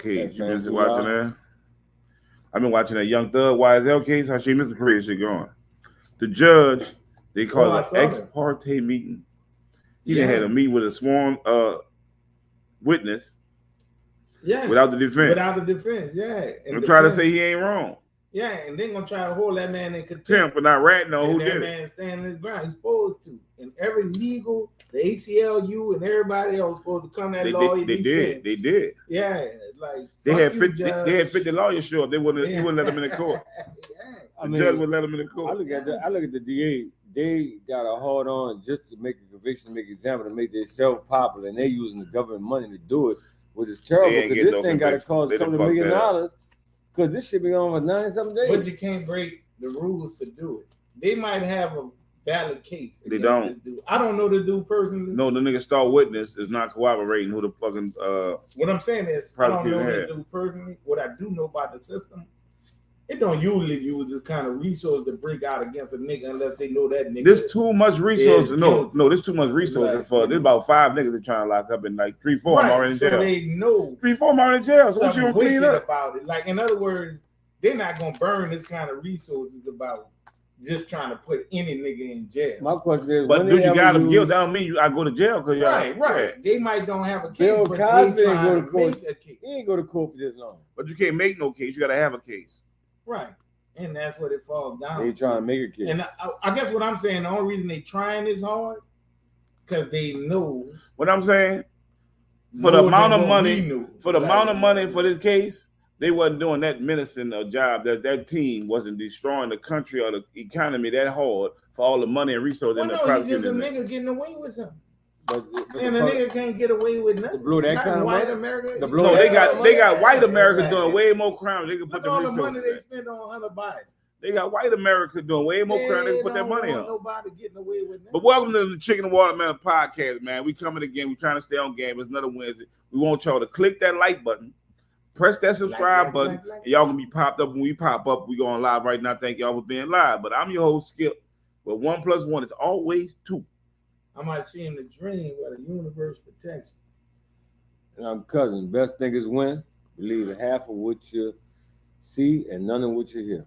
case. You been watching that? I've been watching that Young Thug YSL case. How she Mr. Korea shit going? The judge, they call it an ex parte meeting. He done had a meeting with a sworn witness. Yeah. Without the defense. And I'm trying to say he ain't wrong. Yeah, and they're gonna try to hold that man in contempt for not ratting on who did it. That man standing his ground. He's supposed to. And every legal, the ACLU and everybody else supposed to come that lawyer. They did. Yeah, like they had 50 lawyers show up. They wouldn't let them in the court. The judge would let them in the court. I look at the DA. They got a hard on just to make a conviction, make an example, to make themselves popular, and they using the government money to do it, which is terrible because this thing got to cost a couple of $1 million. Because this shit been on for 90-something days. But you can't break the rules to do it. They might have a valid case. They don't. I don't know the dude personally. No, the nigga star witness is not cooperating. Who the fucking what I'm saying is, I don't know the dude personally. What I do know about the system, it don't usually use this kind of resource to break out against a nigga unless they know that nigga. There's too much resources. No, there's too much resources for. There's about 5 niggas that trying to lock up, and like 3, 4 are already in jail. So they know 3, 4 are in jail. So what you gonna clean up about it? Like, in other words, they're not gonna burn this kind of resources about just trying to put any nigga in jail. My question is, but do you got them guilt? That don't mean I go to jail because right. They might don't have a case. Bill but Cosby ain't go to court. He ain't go to court for this long. But you can't make no case. You got to have a case. Right. And that's what it falls down. They trying to make a case. And I guess what I'm saying, the only reason they trying this hard, because they know. What I'm saying, for the amount of money, for this case, they wasn't doing that menacing a job. That team wasn't destroying the country or the economy that hard for all the money and resources. Well, no, he's just a nigga getting away with something. And the nigga can't get away with nothing. To blow that kind of white America. No, they got white America doing way more crime. They can put all the money they spend on Hunter Biden. They got white America doing way more crime. They can put that money on. Nobody getting away with nothing. But welcome to the Chicken and Watermelon podcast, man. We coming again. We trying to stay on game. It's another Wednesday. We want y'all to click that like button, press that subscribe button, and y'all gonna be popped up when we pop up. We going live right now. Thank y'all for being live. But I'm your host Skip. But 1 + 1 is always 2. I might see in the dream where the universe protects you. And I'm cousin. Best thing is when believe in half of what you see and none of what you hear.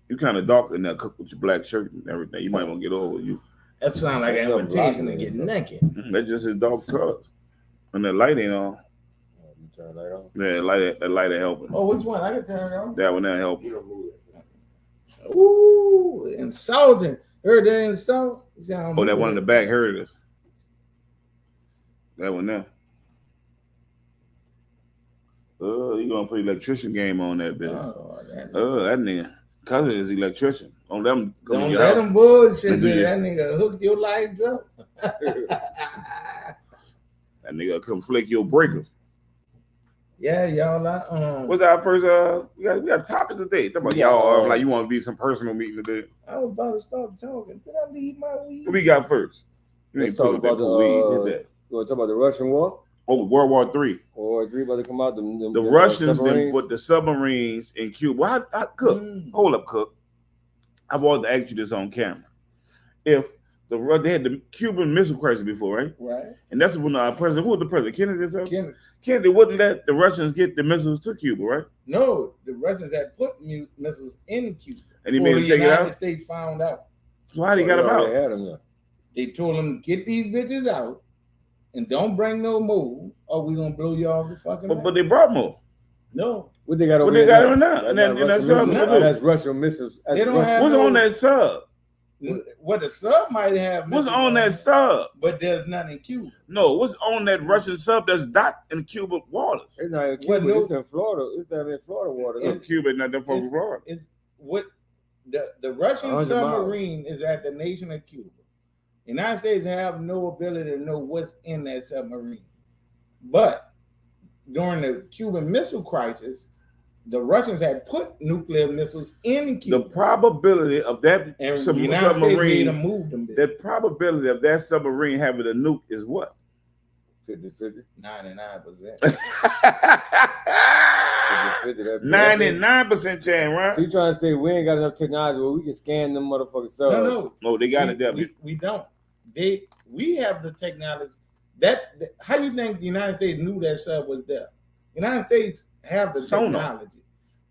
You kind of dark in that cook with your black shirt and everything. You might want to get over you. That sounds like an invitation to get naked. That's just his dark colors. And that light ain't on. You turn that on? Yeah, that light ain't helping. Oh, which one? I can turn it on. That one ain't helping. Ooh, insulting. Heard that insult? Oh, that one in the back heard us. That one there. You gonna put electrician game on that bitch. That nigga. Cousin is electrician. On them. Don't let them bullshit. That nigga hook your lights up. That nigga come flick your breakers. Yeah, y'all. What's our first? We got topics today. Talk about y'all. Like you want to be some personal meeting today. I was about to start talking. Did I leave my weed? What we got first? Let's talk about the weed. You want to talk about the Russian war? Oh, World War III. World War III about to come out. The Russians then put the submarines in Cuba. I Cook. Hold up, Cook. I've always asked you this on camera. If they had the Cuban Missile Crisis before, right? Right. And that's when our president, who was the president? Kennedy. Kennedy wouldn't let the Russians get the missiles to Cuba, right? No, the Russians had put missiles in Cuba. And he made them take it out? The United States found out. So how they got them out? They told them, get these bitches out and don't bring no more or we're going to blow you off the fucking But they brought more. No. What they got over there? What they got now? And that's that's Russian missiles. They don't have what's on that sub? What the sub might have. What's on that sub? But there's none in Cuba. No, what's on that Russian sub that's docked in Cuba waters? It's not in Cuba. It's in Florida. It's down in Florida waters. It's Cuba, not that far from Florida. It's what the Russian submarine is at the nation of Cuba. The United States have no ability to know what's in that submarine. But during the Cuban Missile Crisis, the Russians had put nuclear missiles in Cuba. The probability of that submarine, the probability of that submarine having a nuke is what? 50-50. 99%. 99% chance, right? So you trying to say we ain't got enough technology where we can scan them motherfuckers subs? No, they got it there. We don't. We have the technology. How you think the United States knew that sub was there? United States have the technology.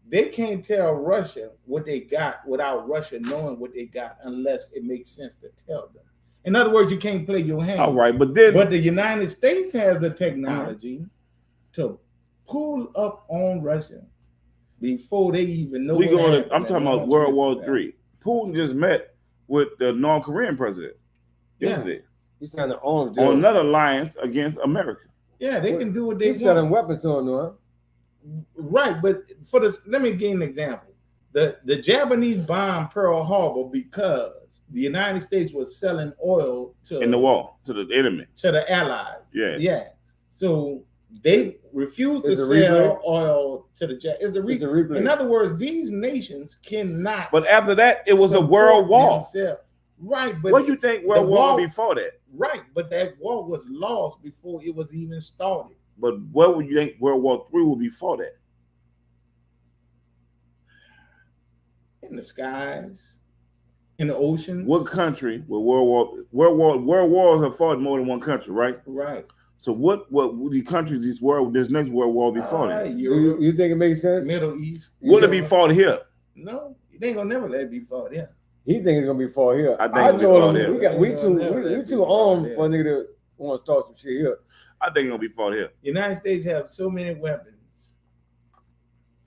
They can't tell Russia what they got without Russia knowing what they got unless it makes sense to tell them. In other words, you can't play your hand. All right, but the United States has the technology to pull up on Russia before they even know. I'm talking about World War III. Putin just met with the North Korean president yesterday. He's trying to on another alliance against America. Yeah, they can do what they want. He's selling weapons to him, huh? Right, but let me give you an example. The Japanese bombed Pearl Harbor because the United States was selling oil to the war to the enemy, to the Allies. Yeah. So they refused to sell oil to the Japanese. It's the replay. In other words, these nations cannot. But after that, it was a world war. Themselves. Right, but what do you think World War before that? Right, but that war was lost before it was even started. But what would you think World War III would be before that? In the skies, in the oceans. What country with World Wars have fought more than one country, right? Right. So what the countries this next World War before that? You think it makes sense? Middle East. Will it be fought here? No, it ain't gonna never let it be fought here. He think it's gonna be fought here. I told him we too armed for a nigga to want to start some shit here. I think it's gonna be fought here. United States have so many weapons,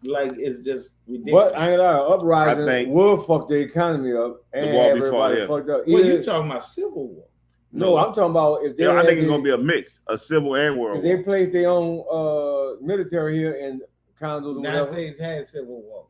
like it's just ridiculous. But I ain't lie, uprising will fuck the economy up and the war be fought here. Fucked up. Well, you talking about civil war? No, I'm talking about if they. I think it's gonna be a mix, a civil and world. If they place their own military here and condos, United States had civil war.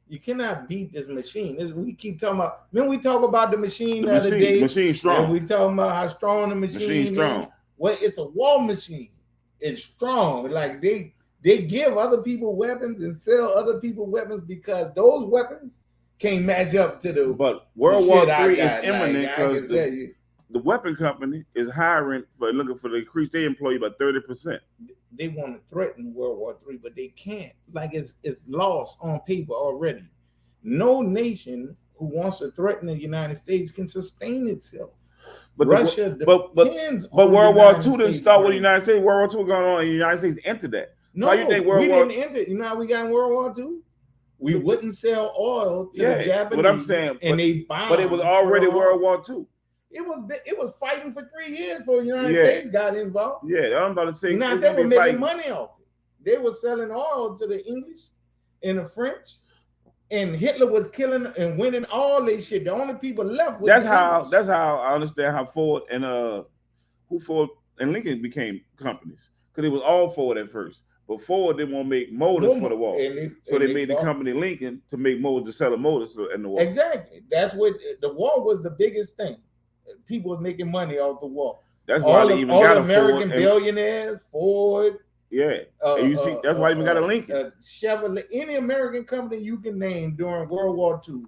You cannot beat this machine. We keep talking about. Then we talk about the machine the other day. Machine strong. And we talking about how strong the machine is. Strong. Well, it's a war machine. It's strong. Like they give other people weapons and sell other people weapons because those weapons can't match up to the. But World War III is imminent because the weapon company is looking for to increase their employee by 30%. They want to threaten World War III, but they can't. Like it's lost on paper already. No nation who wants to threaten the United States can sustain itself. But Russia depends but World War II didn't start with the United States. World War II going on, and the United States entered that. No, so you think we didn't enter. You know how we got in World War II? We wouldn't sell oil to the Japanese. But I'm saying, they bombed. But it was already World War II. It was fighting for 3 years before the United States got involved. Yeah, I'm about to say. The United States were making money off it. They were selling oil to the English and the French, and Hitler was killing and winning all this shit. The only people left was that's how I understand how Ford and Lincoln became companies, because it was all Ford at first. But Ford didn't want to make motors for the war, so they made the company Lincoln to make motors, to sell the motors in the war. Exactly. That's what the war was, the biggest thing. People were making money off the war. That's why they even got a American Ford billionaires, Ford. Yeah, and you see, that's why they even got a Lincoln. Chevrolet, any American company you can name during World War II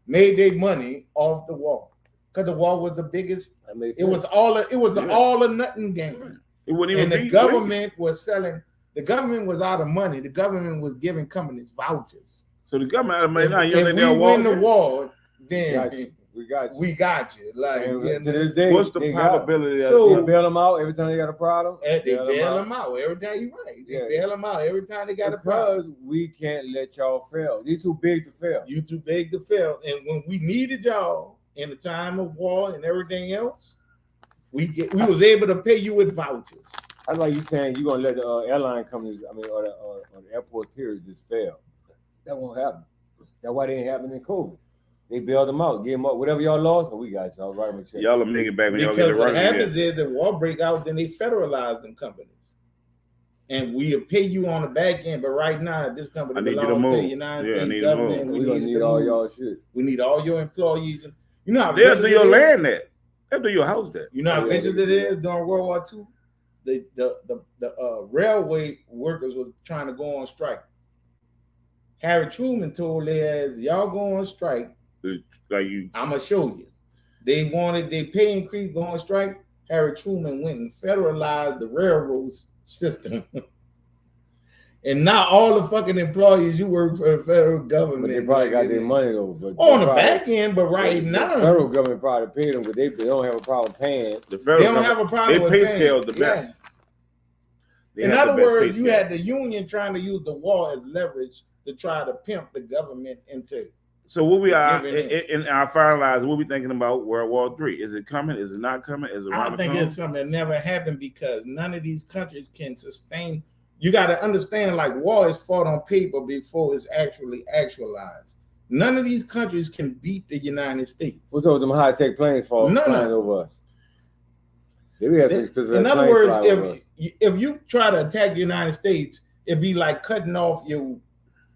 made their money off the war, because the war was the biggest. It was all a nothing game. It wouldn't even. And the government was selling. The government was out of money. The government was giving companies vouchers. So the government out of money now. If we win the war, then we got you. Like to this day, what's the probability? So they bail them out every time they got a problem. They bail them out every time. You're right. They bail them out every time they got a problem. Because we can't let y'all fail. You're too big to fail. You too big to fail. And when we needed y'all in the time of war and everything else, we was able to pay you with vouchers. I like you saying you're gonna let the airline companies, or the airport period just fail. That won't happen. That's why they ain't happening in COVID. They bailed them out, gave them up. Whatever y'all lost, we got y'all. Right, y'all are making back when y'all get it right. What happens is the war break out, then they federalize them companies, and we'll pay you on the back end. But right now, this company belongs to the United States government. We don't need all y'all shit. We need all your employees. You know how they'll do your land that. They'll do your house that. You know how vicious it is during World War II. The railway workers were trying to go on strike. Harry Truman told their ass, y'all go on strike. Like you, I'm gonna show you. They wanted their pay increase, go on strike. Harry Truman went and federalized the railroad system. And now all the fucking employees you work for the federal government. But they probably got their money though. But on the back end, but right now the federal government probably paid them, but they don't have a problem paying. The federal they don't have a problem. Their pay scale is the best. In other words, you had the Union trying to use the war as leverage to try to pimp the government into. So what we are in our finalize, what we thinking about World War III? Is it coming? Is it not coming? Is it around I think it's something that never happened because none of these countries can sustain. You got to understand, like war is fought on paper before it's actually actualized. None of these countries can beat the United States. What's over them high-tech planes flying over us? In other words, if you try to attack the United States, it'd be like cutting off your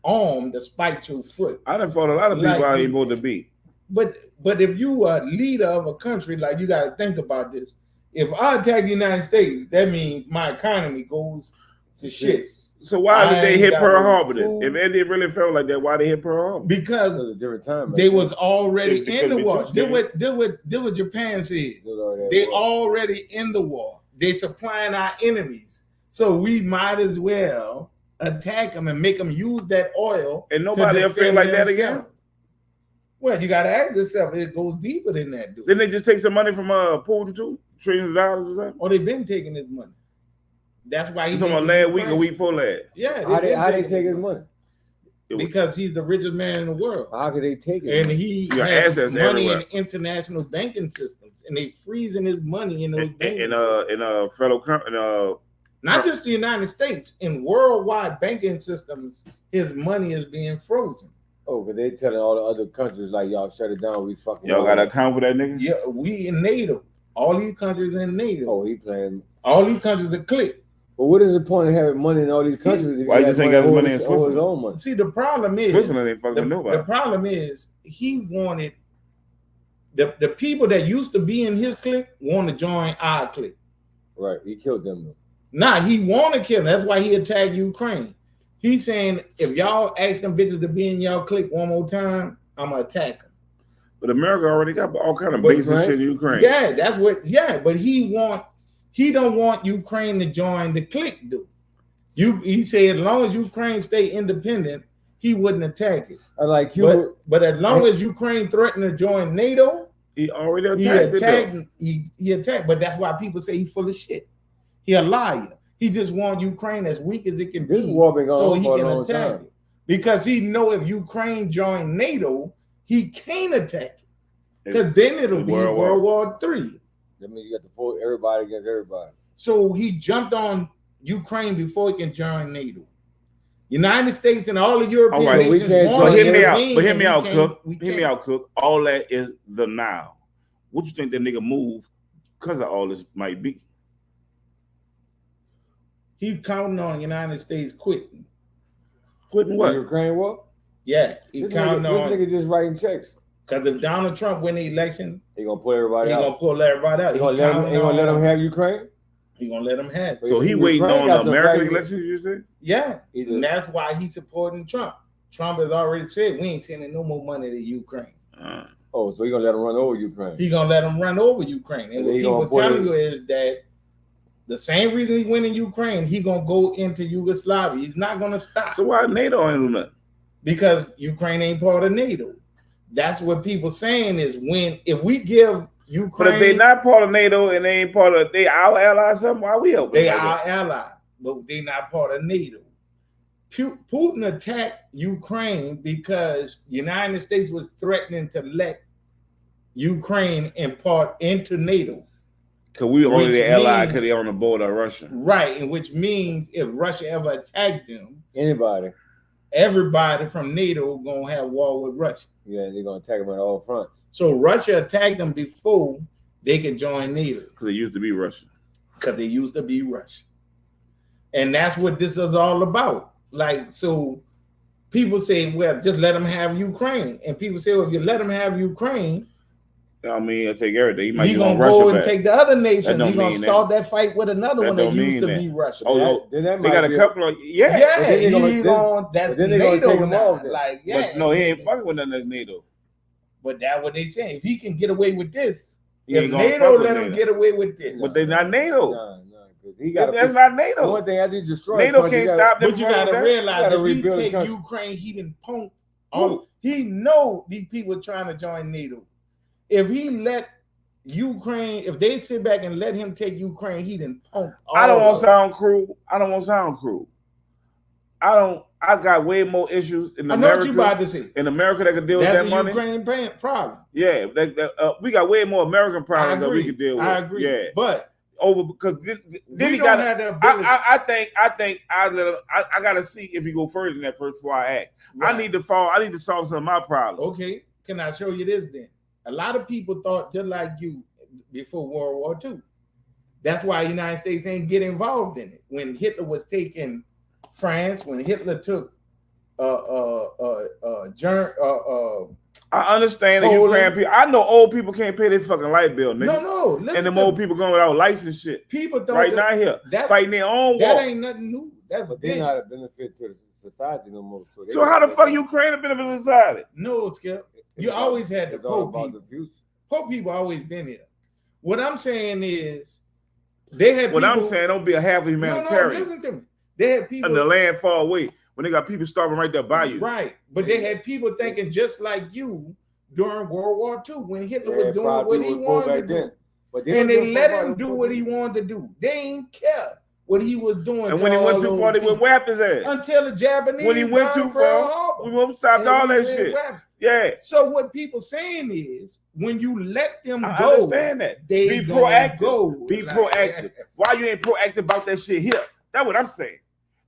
arm to spite your foot. I done fought a lot of people I ain't able to beat. But if you are leader of a country, like you got to think about this. If I attack the United States, that means my economy goes to shit. So why did they hit Pearl Harbor then? If India really felt like that, why they hit Pearl Harbor? Because a different time, they was already in the war. Did what Japan said. They already in the war. They supplying our enemies. So we might as well attack them and make them use that oil. And nobody ever feel like that again? Well, you got to ask yourself, it goes deeper than that, dude. Didn't they just take some money from Putin too? Trillions of dollars or something? Or they've been taking his money. That's why he's talking about last week or week before last. Yeah. How they take his money? Because he's the richest man in the world. How could they take it? And he has money in international banking systems, and they freezing his money in those banking in federal company. Not just the United States, in worldwide banking systems, his money is being frozen. Oh, but they telling all the other countries like y'all shut it down. We fucking y'all got to account for that nigga. Yeah, we in NATO. All these countries in NATO. Oh, he playing. All these countries are click. But what is the point of having money in all these countries? Why you just ain't got his money in Switzerland? His own money? See, the problem is Switzerland ain't fucking nobody. The problem is he wanted the people that used to be in his clique want to join our clique. Right, he killed them though. Nah, he want to kill them. That's why he attacked Ukraine. He's saying if y'all ask them bitches to be in y'all clique one more time, I'm gonna attack them. But America already got all kind of basic shit in Ukraine. Yeah, that's what. Yeah, but he don't want Ukraine to join the clique, dude. He said as long as Ukraine stay independent, he wouldn't attack it. I like you, but as long as Ukraine threatened to join NATO, he already attacked. He attacked. But that's why people say he's full of shit. He a liar. He just wants Ukraine as weak as it can be, so he can attack it. Because he know if Ukraine join NATO, he can't attack it. Because then it'll be World War III. That means you got to fight everybody against everybody. So he jumped on Ukraine before he can join NATO. United States and all the European nations. But hear me out, Cook. Hear me out, Cook. All that is the now. What you think that nigga move because of all this might be? He counting on the United States quitting. Quitting what? The Ukraine war? Yeah, he counting on. This nigga just writing checks. Because if Donald Trump win the election, he gonna pull everybody out. He gonna pull everybody out. He gonna let them have Ukraine? He gonna let them have it. So he waiting on the American election, you say? Yeah, and that's why he's supporting Trump. Trump has already said we ain't sending no more money to Ukraine. Oh, so he gonna let them run over Ukraine? He gonna let them run over Ukraine. And what people telling you is that the same reason he went in Ukraine, he gonna go into Yugoslavia. He's not gonna stop. So why NATO ain't do nothing? Because Ukraine ain't part of NATO. That's what people saying is if we give Ukraine, but if they not part of NATO and they ain't part of our ally, something, why we help? They our ally, but they not part of NATO. Putin attacked Ukraine because the United States was threatening to let Ukraine impart into NATO. Because we only the ally because they're on the border of Russia. Right, and which means if Russia ever attacked them, everybody from NATO gonna have war with Russia. Yeah, they're gonna attack them on all fronts. So Russia attacked them before they could join NATO. Because they used to be Russia. And that's what this is all about. Like, so people say, well, just let them have Ukraine. And people say, well, if you let them have Ukraine, I mean, he'll take everything. He's gonna go and take the other nations. He's gonna start that fight with another one that used to be Russia. Oh, they got a couple of that's NATO now. Like, yeah, but no, he ain't fucking with nothing that's NATO. But that's what they say. If he can get away with this, if NATO let him get away with this, but they're not NATO. That's not NATO. One thing I do destroy NATO can't stop them. But you gotta realize if he take Ukraine, he didn't punk all. He know these people trying to join NATO. If he let Ukraine, if they sit back and let him take Ukraine, he done pumped. I don't want to sound cruel. I got way more issues in America. I know what you about to say. In America that can deal with that money. That's a Ukraine problem. Yeah, we got way more American problems that we can deal with. I agree. Yeah, but because then he got. I think I got to see if he go further than that first before I act. Right. I need to solve some of my problems. Okay, can I show you this then? A lot of people thought just like you before World War II. That's why the United States ain't get involved in it. When Hitler was taking France, when Hitler took I understand that Ukraine people. I know old people can't pay their fucking light bill, nigga. No. And them old people going without license shit. People thought right now here fighting their own war. That ain't nothing new. But they're not a benefit to the society no more. So how the fuck Ukraine a benefit to society? No, Skip. You always had the poor people. Poor people always been here. What I'm saying is they had. What I'm saying, don't be a half a humanitarian. No, listen to me. They had people and the land far away when they got people starving right there by you. Right, but they had people thinking just like you during World War II when Hitler was doing what he wanted to do. But they let him do what he wanted to do. They ain't care what he was doing. And when he went too far, they would whap his ass. Until the Japanese. When he went too far, we won't stop all that shit. Yeah. So what people saying is, when you let them go, I understand that. Be proactive. Be proactive. Why you ain't proactive about that shit here? That's what I'm saying.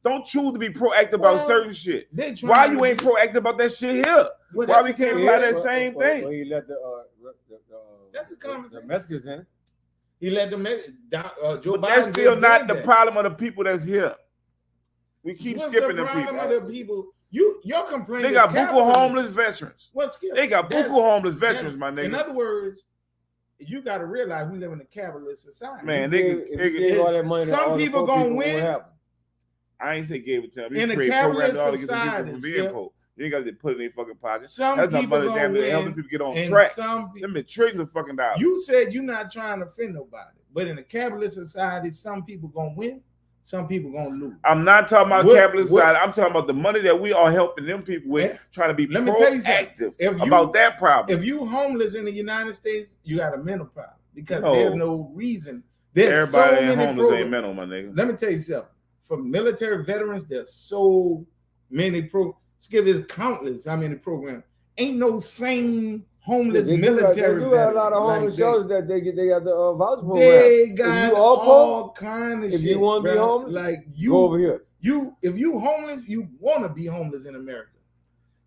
Don't choose to be proactive about certain shit. Why you ain't proactive about that shit here? Why we can't apply that same thing? Well, he let that's a conversation. The Mexicans in. He let them. Joe Biden. That's still not the problem of the people that's here. We keep skipping the people. Of the people. You're complaining. They got buku homeless veterans. They got buku homeless veterans, my nigga. In other words, you got to realize we live in a capitalist society. Man, they all that money. Some people gonna win. I ain't say gave it to them. In a capitalist society, you ain't got to put it in their fucking pockets. Some people gonna win. Helping people get on track. Them been trillions of fucking dollars. You said you're not trying to offend nobody, but in a capitalist society, some people gonna win. Some people gonna lose. I'm not talking about capitalist society. I'm talking about the money that we are helping them people with, trying to be proactive about that problem. If you homeless in the United States, you got a mental problem because there's no reason. Everybody so homeless ain't mental, my nigga. Let me tell you something. For military veterans, there's so many Skip is countless. How many programs? Ain't no same homeless military. They do have a lot of homeless shelters that they got the voucher program. They got all kind of shit. If you want to be homeless, like you go over here. If you homeless, you want to be homeless in America.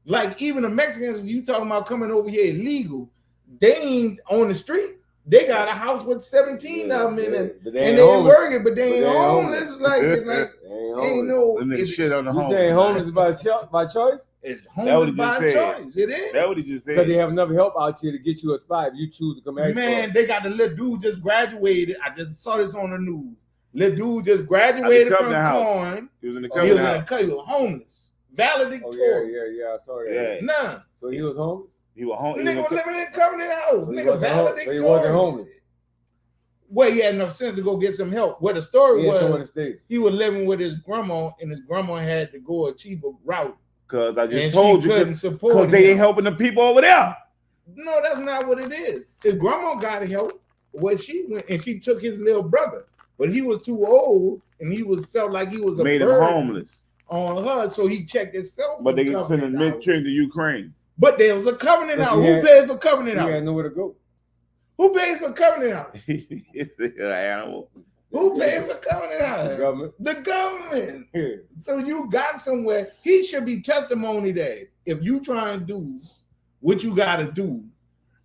Like even the Mexicans, you talking about coming over here illegal, they ain't on the street. They got a house with 17 of them in it, and they ain't working, but they ain't homeless. Like ain't no shit on the homeless. You saying homeless by choice? It's homeless by choice. It is. That's what he just said. Because they have enough help out here to get you a spot if you choose to come out. Man, they got the little dude just graduated. I just saw this on the news. Little dude just graduated from Corn. He was in the house. He was homeless. Valedictorian. Yeah. I saw that. Yeah. None. So he was homeless. He was homeless. Nigga was living in a Covenant house. Nigga valedictorian. So he wasn't homeless. Well, he had enough sense to go get some help. What the story was, he was living with his grandma, and his grandma had to go a cheaper route. Because I just told you, because they ain't helping the people over there. No, that's not what it is. His grandma got help where she went, and she took his little brother, but he was too old, and felt like he was made him homeless on her, so he checked himself. But they can send a mid-train to Ukraine. But there was a Covenant house. Who pays for Covenant house? He had nowhere to go. Who pays for Covenant house? It's an animal. Who pays for Covenant house? The government. The government. Yeah. So you got somewhere. He should be testimony that if you try and do what you got to do,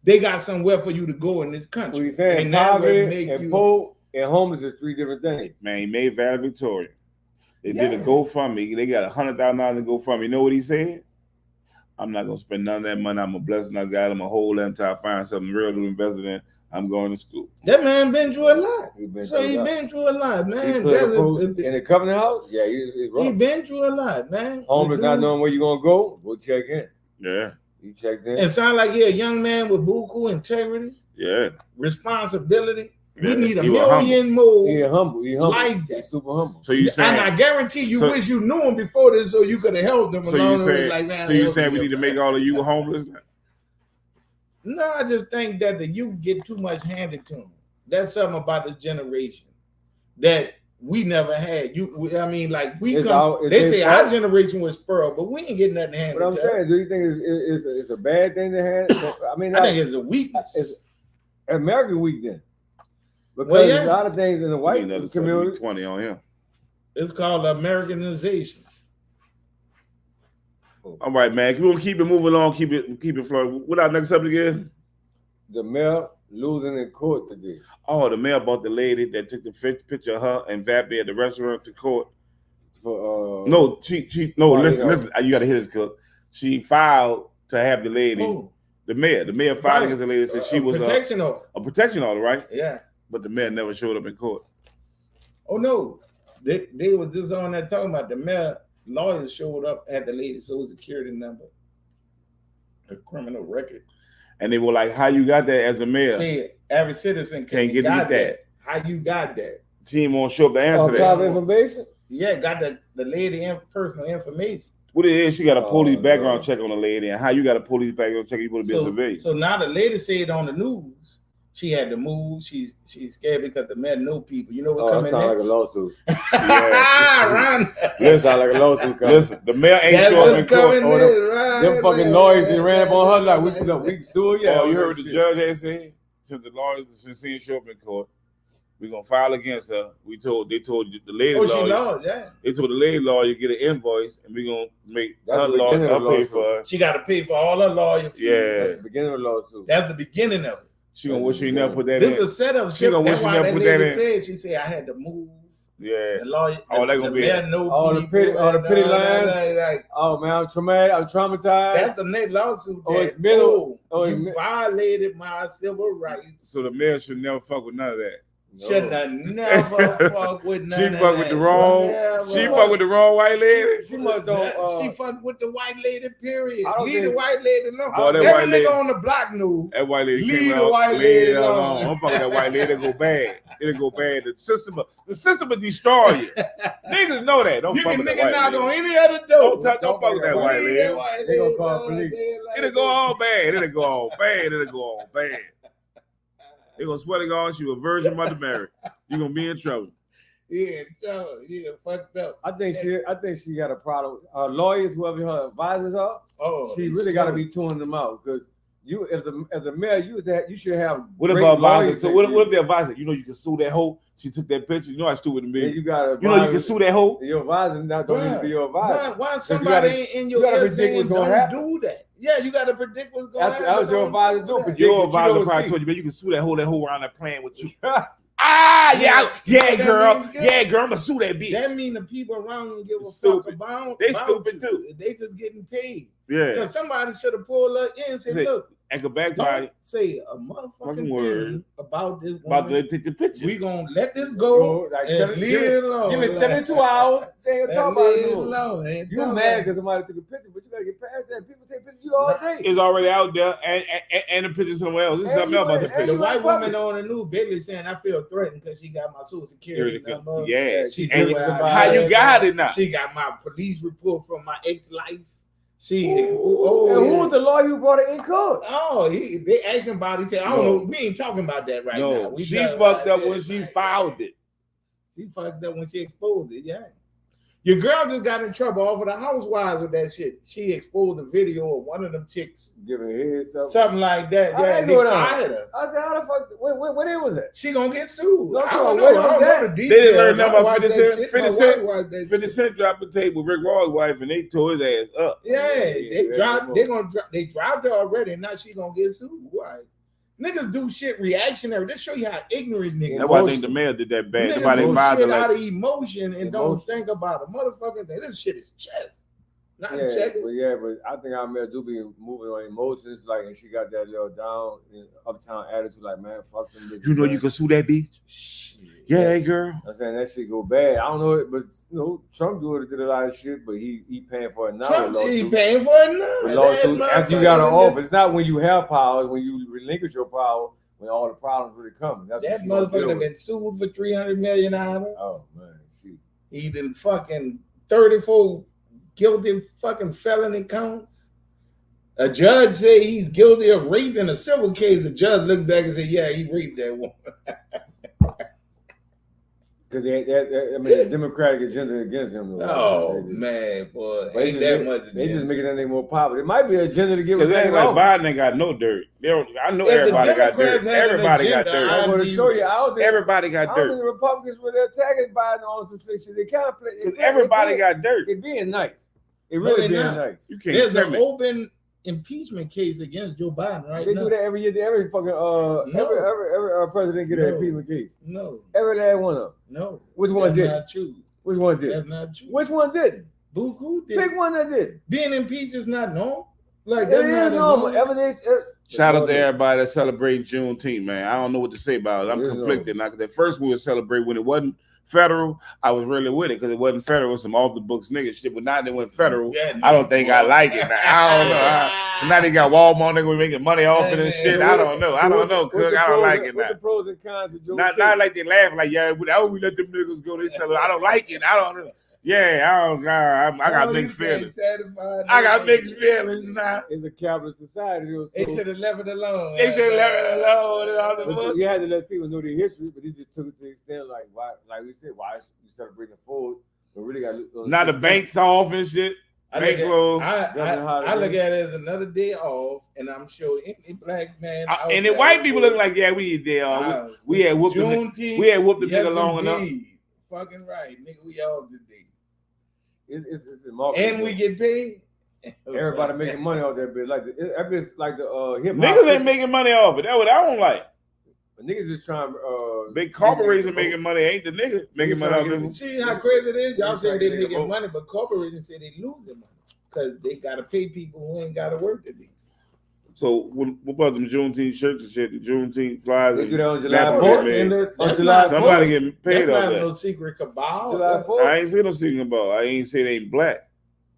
they got somewhere for you to go in this country. What you saying? Poverty and poor and homeless is three different things. Man, he made valedictorian. They did a GoFundMe. They got $100,000 in GoFundMe. You know what he said? I'm not gonna spend none of that money. I'm a blessing I got. I'm gonna hold that until I find something real to invest in. I'm going to school. That man been through a lot. He been through a lot, man. In the Covenant house, yeah, he's rough. He been through a lot, man. Homeless, not knowing where you're gonna go check in. Yeah, you checked in. It sound like he a young man with buku integrity. Yeah, responsibility. We need a million more. He humble. Like that. He's super humble. So you saying? And I guarantee you wish you knew him before this, so you could have helped him along the way. Like that. So you saying we need to make all of you homeless? No, I just think that the youth get too much handed to them. That's something about this generation that we never had. They say our generation was spoiled, but we ain't getting nothing handed. But I'm saying, do you think it's a bad thing to have? I mean, I think it's a weakness. It's American weak then. Because a lot of things in the white community. 20 on him. It's called Americanization. All right, man. We want to keep it moving on, keep it flowing. What our next subject is? The mayor losing in court today. Oh, the mayor brought the lady that took the picture of her and Vappy at the restaurant to court. For listen, you gotta hear this, Cook. She filed to have the lady. Ooh. The mayor filed against the lady, said she was a protection order, right? Yeah. But the mayor never showed up in court. Oh no. They were just on there talking about the mayor. Lawyers showed up, had the lady's social security number, a criminal record. And they were like, how you got that as a mayor? See, every citizen can't get that. How you got that? She didn't want to show up to answer that. Private information? Yeah, got the lady personal information. What it is, she got a police background check on the lady, and how you got a police background check? You supposed to be a civilian. So now the lady said on the news, she had to move. She's scared because the man know people. You know what coming next? Sound like a lawsuit. Listen, sound like a lawsuit coming. Listen, the mayor ain't showing up in court. Them fucking lawyers that ran up on her like we sue you. Oh, you heard what the judge had said? Since the lawyers didn't show up in court, we're gonna file against her. They told the lady lawyer. She lost, yeah. They told the lady lawyer get an invoice, and we're gonna make her lawyer pay for her. She got to pay for all her lawyer fees. Yeah, that's the beginning of the lawsuit. That's the beginning of it. She gonna wish she never put that in. This is a setup. She gonna wish she never put that in. She said I had to move. Yeah. The lawyer. Oh, they gonna be all the pity lines. Oh man, I'm traumatized. I'm traumatized. That's the next lawsuit. It's middle. You violated my civil rights. So the mayor should never fuck with none of that. No. Should have never fuck with none of that. She fuck with the wrong white lady. She must don't. She fuck with the white lady. Period. Leave the white lady alone. Oh, that white lady on the block knew. That white lady leave the white lady alone. I'm fucking that white lady. It'll go bad. It'll go bad. The system will destroy you. Niggas know that. Don't fuck with that white lady. You can knock on any other door. Don't fuck with that white lady. They gonna call police. It'll go all bad. It'll go all bad. They gonna swear to God she was a virgin mother Mary. You gonna be in trouble. Yeah, fucked up. I think she got a problem. Her lawyers, whoever her advisors are, she really got to be tuning them out because you, as a mayor, you should have. What if her advisor? So what if the advisor? You know, you can sue that hoe. She took that picture. You know how stupid it is. You got. You know you can sue that hoe. Your advisor don't need to be your advisor. Why somebody in your ear saying don't do that? Yeah, you got to predict what's going to happen. That was your advisor do. Your advisor probably told you, man, you can sue that hoe around there playing with you. Yeah, girl. I'm gonna sue that bitch. That mean the people around you give a fuck about. They stupid too. They just getting paid. Yeah. Because somebody should have pulled her in and said, look. And go back don't say a motherfucking word about this woman. About the picture. We gonna let this go. Leave it alone. Give me 72 hours. They ain't talk about it alone. You mad because somebody took a picture, but you gotta get past that. People take pictures of you all day. It's already out there, and the picture somewhere else. This is something else about the picture. The white woman on the news basically saying, I feel threatened because she got my social security number. Yeah. How you got it now? She got my police report from my ex-life. Who was the lawyer who brought it in court? They asked him about it. He said, I don't know. We ain't talking about that right now. She fucked up when she filed it. She fucked up when she exposed it, yeah. Your girl just got in trouble off of the housewives with that shit. She exposed a video of one of them chicks giving head something like that. Yeah, they fired her. I said, how the fuck? When it was that? She gonna get sued. I don't know the details. They didn't learn nothing about 50 Cent dropped the tape with Rick Ross's wife, and they tore his ass up. Yeah, they dropped her already, and now she gonna get sued. Why? Niggas do shit reactionary. This show you how ignorant niggas. That's why I think the mayor did that bad. Niggas do shit out of emotion and don't think about a motherfucking thing. This shit is check. Not check. But I think our mayor do be moving on emotions, like, and she got that little down uptown attitude, like, man, fuck them bitches. You know you can sue that bitch. Yeah, girl. I'm saying that shit go bad. I don't know, but Trump did a lot of shit, but he paying for another lawsuit. He paying for another lawsuit after you got an office. It's not when you have power, when you relinquish your power, when all the problems really come. That motherfucker have been sued for $300 million. Oh man, see, he done fucking 34 guilty fucking felony counts. A judge say he's guilty of rape in a civil case. The judge looked back and said, "Yeah, he raped that woman." Because the Democratic agenda against him. Oh man, boy, ain't that much. They just making that name more popular. It might be an agenda to get rid of. Because like Biden ain't got no dirt. I know everybody got dirt. Everybody got dirt. I'm going to show you. Everybody got dirt. I don't think the Republicans were attacking Biden on some shit. They kind of play. Because everybody got dirt. It being nice. It really being nice. You can't. There's an open impeachment case against Joe Biden right now. They do that every year. Every fucking every president get an impeachment case. No. Every last one of them. No. Which one did? That's not true. Which one did? That's not true. Which one didn't? Who did? Pick one that did. Being impeached is not normal. Like it is normal. Shout out to everybody that celebrates Juneteenth, man. I don't know what to say about it. I'm conflicted. Now, at first we would celebrate when it wasn't federal. I was really with it because it wasn't federal. Some off the books nigga shit. But now they went federal. I don't think I like it. Now. I don't know. Now they got Walmart niggas making money off it and shit. I don't know. I don't know, Cook. I don't like it now. What's the pros and cons of Juneteenth? Not like they laugh like, yeah, we let them niggas go. They sell it. I don't like it. I don't know. Yeah, I got mixed feelings. I got mixed feelings now. It's a capitalist society. They should have left it alone. They should have left it alone. You had to let people know their history, but they just took it to the extent like why, like we said, why you celebrating the food, but really got now the banks off and shit. I look at it as another day off, and I'm sure any black man and the white people look like, yeah, we need day off. We had whooped the nigga long enough. Fucking right, nigga. We all did. It's and we get paid. Everybody making money off that bitch. Like the hip hop. Niggas ain't making money off it. That's what I don't like. But niggas just trying. Big corporations making money. Ain't the nigga making money off it. See how crazy it is? Y'all say they making money, but corporations say they losing money because they gotta pay people who ain't gotta work today. So what about them Juneteenth shirts and shit? The Juneteenth flies. They do that on July 4th. On July 4th. Somebody getting paid off that. No secret cabal. July 4th. I ain't seen no secret cabal. I ain't say they ain't black.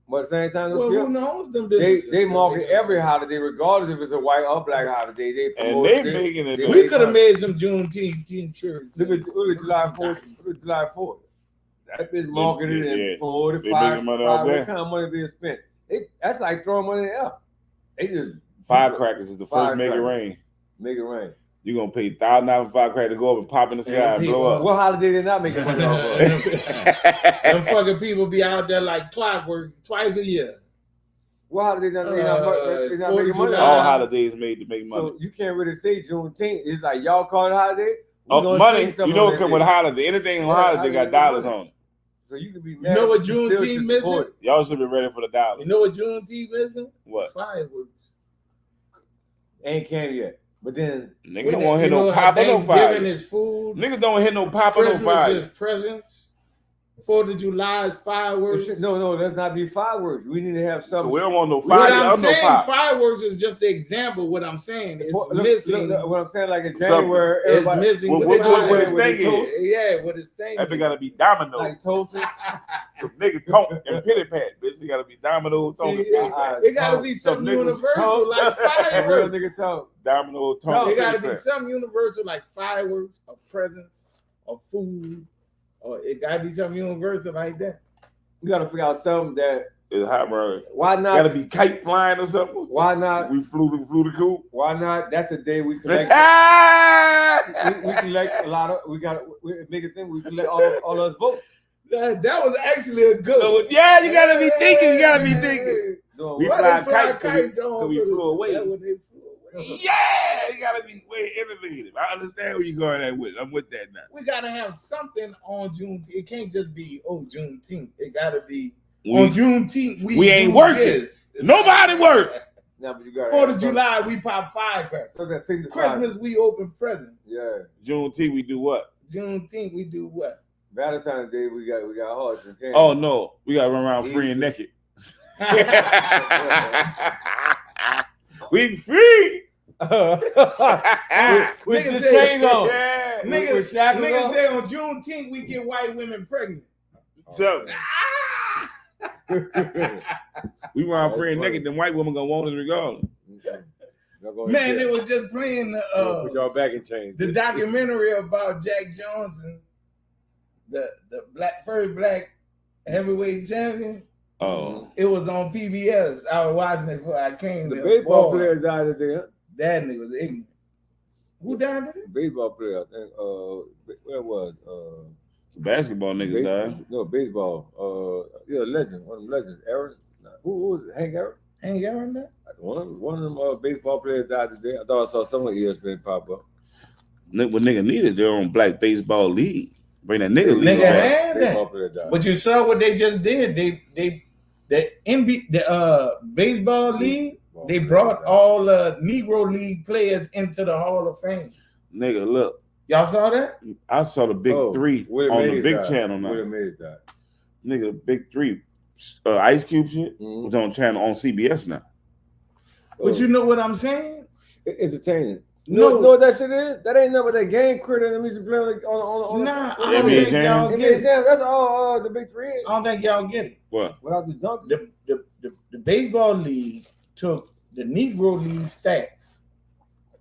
But at the same time, who knows them? They market every holiday, regardless if it's a white or black holiday. They promote. And they making it. We could have made some Juneteenth shirts. Look at July 4th. Look at July 4th. That bitch marketed and promoted. What kind of money being spent? That's like throwing money in the air. They just. Firecrackers is the first make it rain. Make it rain. You're gonna pay $1,000 for firecracker to go up and pop in the sky and blow up. What holiday they not making money off of? Them fucking people be out there like clockwork twice a year. What holiday they not making money? All holidays made to make money. So you can't really say Juneteenth. It's like y'all call it holiday. Money. You know what come with holiday. Anything on holiday got dollars on it. So you can be mad. You know what Juneteenth missing? Y'all should be ready for the dollars. You know what Juneteenth missing? What? Fireworks. Ain't came yet. But then niggas don't want to hit no pop or no fire. His food. Niggas don't hit no pop or no fire. Christmas is presents. 4th of July is fireworks. No, let's not be fireworks. We need to have something. We don't want no fire. What I'm saying, fireworks is just the example. What I'm saying, it's missing. What I'm saying, like in January, everybody missing. What his thing is? Yeah, what his thing. That gotta be domino. Like toast. Nigga talk and pity pat, bitch. You gotta be domino. It gotta be something universal like fireworks. Nigga talk. Domino talk. It gotta be something universal like fireworks or presents or food. Or it gotta be something universal like that. We gotta figure out something that is hot, bro. Why not? Gotta be kite flying or something. Why not? We flew the coop. Why not? That's a day we collect. we collect a lot of. We make a thing. We collect all us votes. That was actually a good. So, yeah, you gotta be thinking. You gotta be thinking. We fly kites so we flew away. Yeah, you gotta be way innovative. I understand where you're going at with. I'm with that now. We gotta have something on Juneteenth. It can't just be Juneteenth. It gotta be on Juneteenth. We ain't working. This. Nobody work. No, but you got 4th of July. We pop firecrackers. So that Christmas we open presents. Yeah. Juneteenth we do what? Juneteenth we do what? Valentine's Day we got hearts and candy. Oh no, we gotta run around free and naked. We free. With the chain on. Yeah. Niggas say on Juneteenth we get white women pregnant. So we run free and naked, then white women gonna want us regardless. Man, it was just playing put y'all back in chains. The documentary about Jack Johnson, the first black heavyweight champion. Oh. It was on PBS. I was watching it before I came. The baseball player died today. Huh? That nigga was ignorant. Who died today? Baseball player. I think. Where was basketball niggas died? No, baseball. Legend. One of them legends. Aaron. Who was it? Hank Aaron? Hank Aaron died? One of them baseball players died today. I thought I saw someone ESPN pop up. What nigga needed their own black baseball league. Bring that nigga league. Nigga had that. But you saw what they just did. The baseball league, they brought all Negro League players into the Hall of Fame. Nigga, look. Y'all saw that? I saw the Big Three on the big channel now. Nigga, Big Three. Ice Cube shit was on CBS now. But you know what I'm saying? Entertaining. No, what that shit is? That ain't never that game critter that music playing on. Nah, I don't think y'all get it. That's all the Big Three is. I don't think y'all get it. What? Without the dunk. The baseball league took the Negro League stats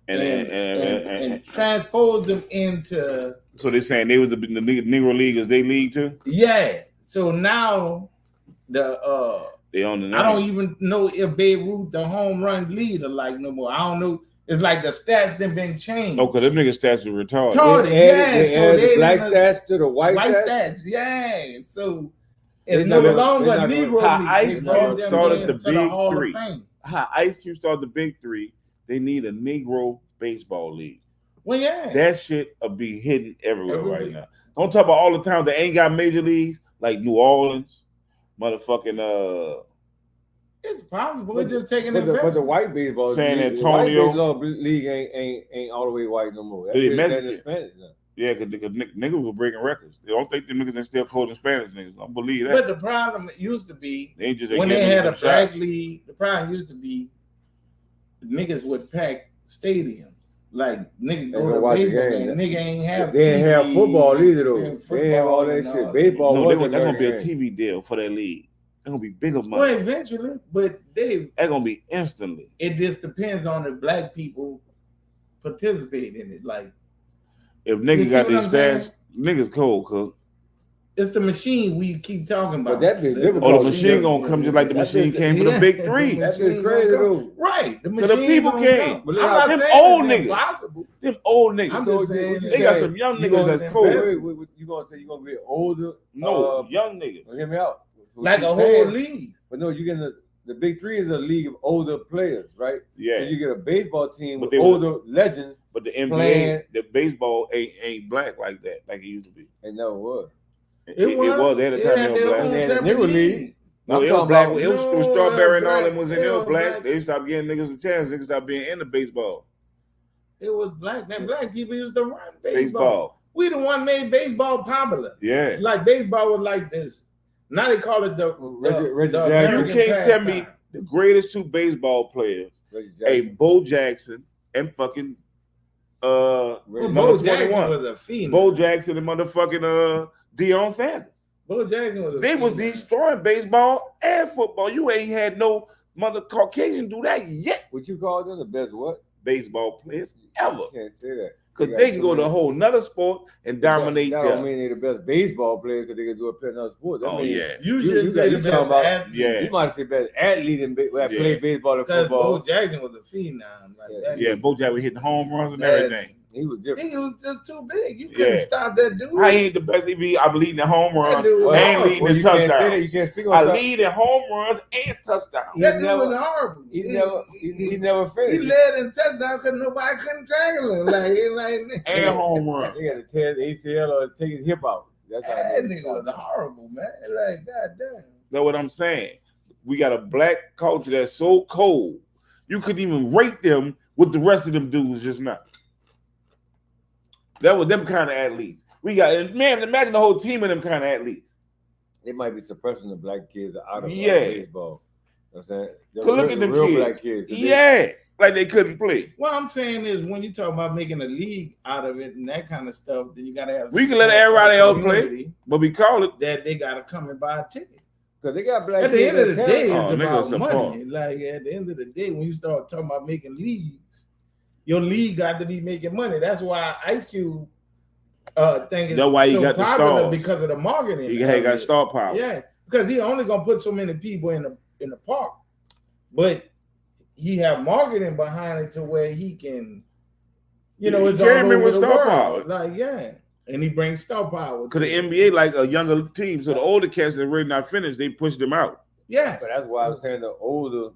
and transposed them into. So they're saying they was the Negro League is they league too? Yeah. So now they own the name. I don't even know if Babe Ruth the home run leader like no more. I don't know. It's like the stats done been changed. Oh, because them niggas stats are retarded. They added the black stats to the white stats. Yeah. So it's no longer Negro League. Ice Cube started the Big Three. How Ice Cube started the Big Three. They need a Negro baseball league. Well, yeah. That shit will be hidden everywhere right now. Don't talk about all the towns that ain't got major leagues, like New Orleans, motherfucking It's possible. It's just taking it. But the white baseball San league, Antonio the white baseball league ain't all the way white no more. That's in Spanish now. Yeah, because niggas were breaking records. They don't think them niggas are still quoting Spanish niggas. I don't believe that. But the problem used to be when they had a black league. The problem used to be niggas would pack stadiums. Like niggas go to baseball game. Nigga ain't have. They ain't have football either though. They have all that shit. Baseball that's gonna be a TV deal for that league. It's gonna be bigger money. Well, eventually, but that's gonna be instantly. It just depends on the black people participate in it. Like, if niggas got these stats, niggas cold, cook. It's the machine we keep talking about. But that bitch difficult. Oh, the machine gonna come just like the machine came for the Big Three. That shit crazy though. Right. The people came. I'm not them saying old it's niggas. Impossible. Them old niggas. I'm just saying they got some young niggas that's cold. You gonna say you gonna get older? No, young niggas. Hear me out. Like a whole league. But no, you get the Big Three is a league of older players, right? Yeah. So you get a baseball team with older legends. But the NBA, the baseball ain't black like that, like it used to be. It never was. It was. They had a time they were black. They had a Negro League. No, it was black. It was Strawberry and all them was in there. Black. They stopped getting niggas a chance. Niggas stopped being into baseball. It was black. Man, black people used to run baseball. We the one made baseball popular. Yeah. Like baseball was like this. Now they call it the Reggie Jackson. You can't tell me the greatest two baseball players, Bo Jackson and fucking Bo Jackson was a phenom. Bo Jackson and motherfucking Deion Sanders. Bo Jackson was a They was destroying baseball and football. You ain't had no mother Caucasian do that yet. What you call them the best what? Baseball players ever. You can't say that. Because they can go to a whole nother sport and dominate that don't mean they're the best baseball player because they can do a play another sport. That means yeah. You should say the best athlete. Yeah. You might say best athlete and play baseball and football. Bo Jackson was a phenom. Like Bo Jackson was hitting home runs and everything. He was different. He was just too big. You couldn't stop that dude. I ain't the best. I'm leading the home runs. I ain't leading the touchdowns. You can't speak on I lead in home runs and touchdowns. That dude was horrible. He never finished. He led in touchdowns because nobody couldn't tackle him. And home run. He had to tear the ACL or take his hip out. That's how that nigga was horrible, man. Like, goddamn. That's what I'm saying. We got a black culture that's so cold. You couldn't even rate them with the rest of them dudes just now. That was them kind of athletes. We got, man, imagine the whole team of them kind of athletes. They might be suppressing the black kids out of baseball. You know what I'm saying? Look at them kids. Black kids. Like they couldn't play. What I'm saying is when you talk about making a league out of it and that kind of stuff, then you got to have. We can let everybody else play, but we call it that they got to come and buy a ticket. Because they got black kids. At the end of the day, it's about money. Like at the end of the day, when you start talking about making leagues, your league got to be making money. That's why Ice Cube thing is that's why he so got popular the because of the marketing. He got star power. Yeah, because he only gonna put so many people in the park, but he have marketing behind it to where he can, it's all over the world. Power. Like and he brings star power. Because the NBA like a younger team, so the older cats that really not finished, they push them out. Yeah, but that's why I'm saying the older.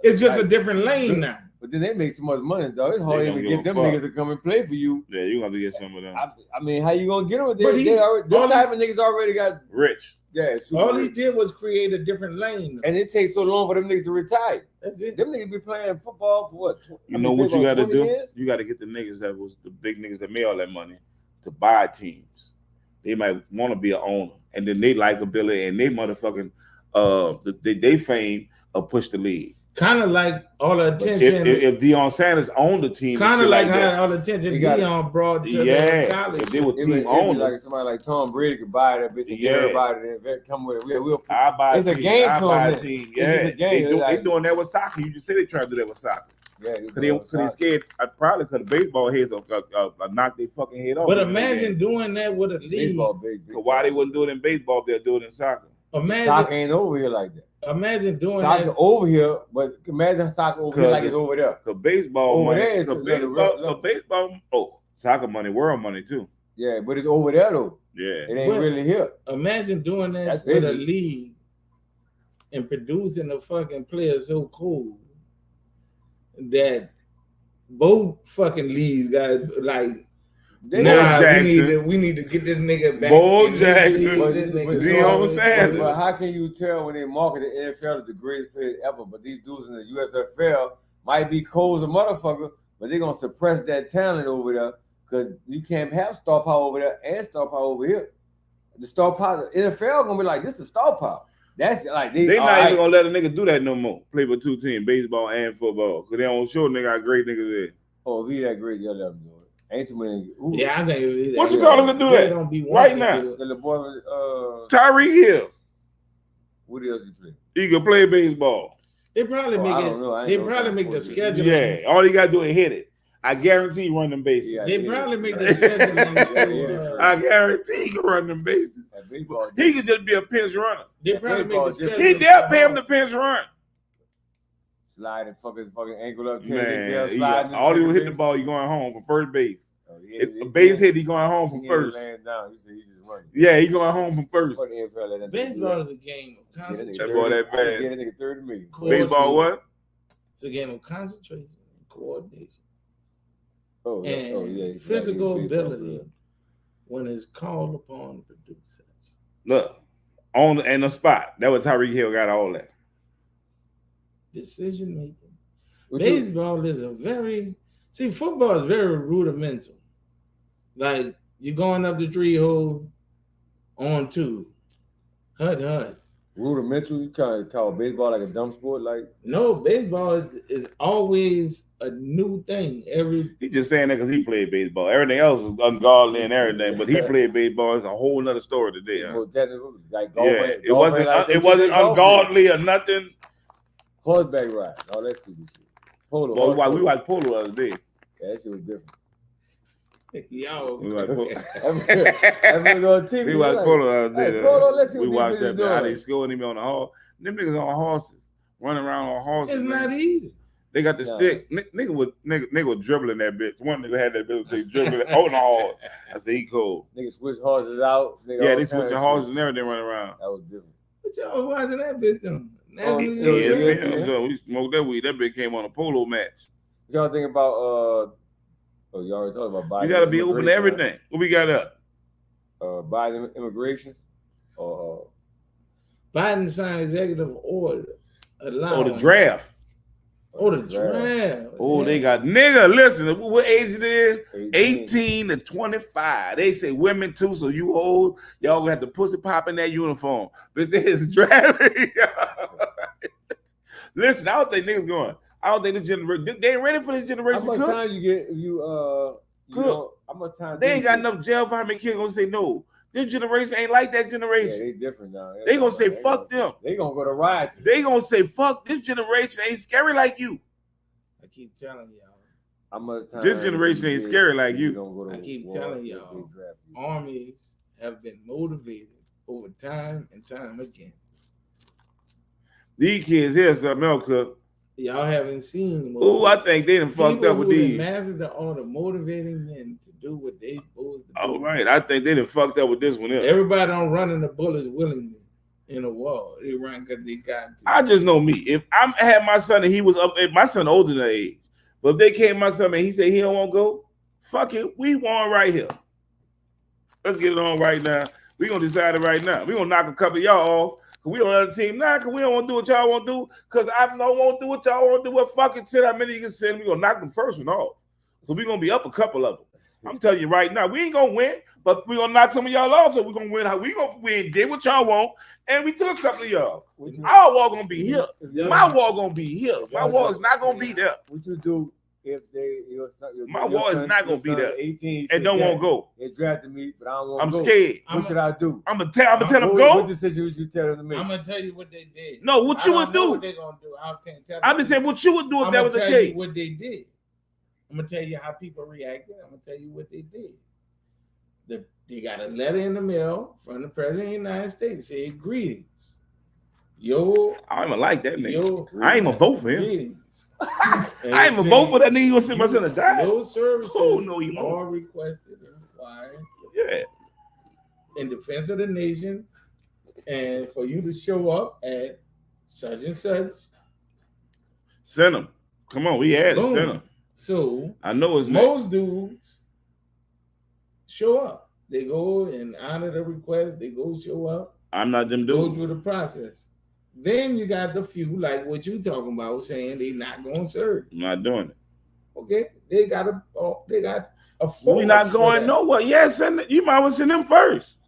It's just a different lane now. But then they make so much money, though. It's hard to get them niggas to come and play for you. Yeah, you gonna have to get some of them. I mean, how you gonna get them? Them type of niggas already got rich. Yeah, all he did was create a different lane. And it takes so long for them niggas to retire. That's it. Them niggas be playing football for what? You know what you got to do? You got to get the niggas that was the big niggas that made all that money to buy teams. They might want to be an owner, and then they likability and they motherfucking they fame push the league. Kind of like all the attention. If Deion Sanders owned the team, kind of like how all the attention Deion brought to the college. If they were team owners, like somebody like Tom Brady could buy that bitch and everybody come with it. I buy it's a game to them. Yeah, it's a game. They doing that with soccer. You just said they trying to do that with soccer. Yeah, because they scared. Probably because the baseball heads knock their fucking head off. But imagine doing that with a league. Baseball, big why they wouldn't do it in baseball if they'll do it in soccer? Imagine soccer ain't over here like that. Imagine doing soccer that. Over here, but imagine soccer over here like it's over there. Because baseball over money, there is baseball. Soccer money, world money too. Yeah, but it's over there though. Yeah, it ain't really here. Imagine doing that with a league and producing a fucking player so cool that both fucking leagues got like. We need to get this nigga back. Bo Jackson, Deion Sanders. But how can you tell when they market the NFL as the greatest player ever? But these dudes in the USFL might be cold as a motherfucker, but they're gonna suppress that talent over there because you can't have star power over there and star power over here. The star power, the NFL gonna be like, this is star power. That's like they not even gonna let a nigga do that no more. Play for two teams, baseball and football, because they don't show a nigga how great niggas is. Oh, if he that great, y'all let him do it. Ain't too many. Ooh. Yeah, I think. What you call him to do that? Don't be right now. The boy, Tyreek Hill. What else he play? He can play baseball. They probably make it. They probably make the schedule. Yeah, all he got to do is hit it. I guarantee you run them bases. Yeah, they probably make the schedule. I guarantee he can run them bases. He could just be a pinch runner. They probably make the schedule. He dare pay him to pinch run. Slide and fuck his fucking ankle up. Man, all he will hit the ball, you going home for first base. A base hit, he going home from first. Down. You see, he just running. Yeah, he going home from first. Baseball is a game of concentration. That boy that bad. Get a nigga 30 million. Baseball what? It's a game of concentration and coordination. Yeah. Physical ability when it's called upon to produce it. Look, on the spot. That was Tyreek Hill got all that. Decision making. Baseball is football is very rudimental. Like you're going up the 3 hole on 2. Hut. Rudimental? You kind of call baseball like a dumb sport? Like no, baseball is always a new thing. He just saying that because he played baseball. Everything else is ungodly and everything, but he played baseball. It's a whole nother story today. More technical, like golfing. Yeah, it wasn't ungodly or nothing. Horseback ride, all that stupid shit. Polo. Well, we watched polo the other day. Yeah, that shit was different. Yo, we watched polo. on TV. We watched polo the other day. Hey, polo, let's see we what watched that. How they scoring him on the horse. Them niggas on horses, running around on horses. It's not easy. They got the stick. Nigga was dribbling that bitch. One nigga had that bitch say dribbling on the horse. I said he cool. Niggas switch horses out. Yeah, they switching horses and everything running around. That was different. What y'all watching that bitch on? We smoked that weed. That bitch came on a polo match. What y'all think about you already talked about Biden. You gotta be open to everything. What we got up? Biden immigrations. Biden signed executive order allowing. The draft. The draft. They got nigga. Listen, what age it is? 18 to 25. They say women too, so you old, y'all gonna have to pussy pop in that uniform. But there's drafting. Listen, I don't think niggas going. I don't think this generation. They ain't ready for this generation. How much time you get? How much time? They ain't got enough jail for how many kids gonna say no. This generation ain't like that generation. Yeah, they different now. They gonna say fuck them. They gonna go to riots. They gonna say fuck this generation ain't scary like you. I keep telling y'all. How much time? This generation ain't scary like you. I keep telling y'all. Armies have been motivated over time and time again. These kids here, something else, cook. Y'all haven't seen. Oh, I think they done fucked up with these. Mastered the art of motivating men to do what they supposed to do. All right, I think they done fucked up with this one. Here. Everybody don't run in the bullets willingly in a war. They run because they got to. I just know me. If I had my son and he was up, my son older than age, but if they came my son and he said he don't want to go, fuck it, we won right here. Let's get it on right now. We gonna decide it right now. We gonna knock a couple of y'all off. We on another team now because we don't want to do what y'all want to do. Because I don't want to do what y'all want to do. What fucking shit? How many you can send? We gonna knock them first one off. So we gonna be up a couple of them. I'm telling you right now, we ain't gonna win, but we gonna knock some of y'all off. So we gonna win. How we gonna win? Did what y'all want, and we took a couple of y'all. Our wall gonna be here. My wall gonna be here. My wall is not gonna be there. What you do? If they, my wall is not gonna be there. 18, and don't want to go. They drafted me, but I don't want to go. I'm scared. What should I do? I'm gonna tell them go. What decision would you tell them to make? I'm gonna tell you what they did. No, what you would do? What they gonna do? I can't tell. I'm just saying what you would do if that was the case. You what they did. I'm gonna tell you how people reacted. I'm gonna tell you what they did. They got a letter in the mail from the president of the United States saying greetings. Yo, I don't even like that nigga. I ain't gonna vote for him. Greetings. I ain't even vote for that nigga. You gonna send my son to die? Those services you are requested and required. Yeah. In defense of the nation, and for you to show up at such and such. Send them. Come on, we had it. Send them. So I know it's most dudes show up. They go and honor the request. They go show up. I'm not them dudes. Go through the process. Then you got the few, like what you talking about, saying they not going to serve. I'm not doing it. Okay, they got a force. We're not going nowhere. Yes, you might want to send them first.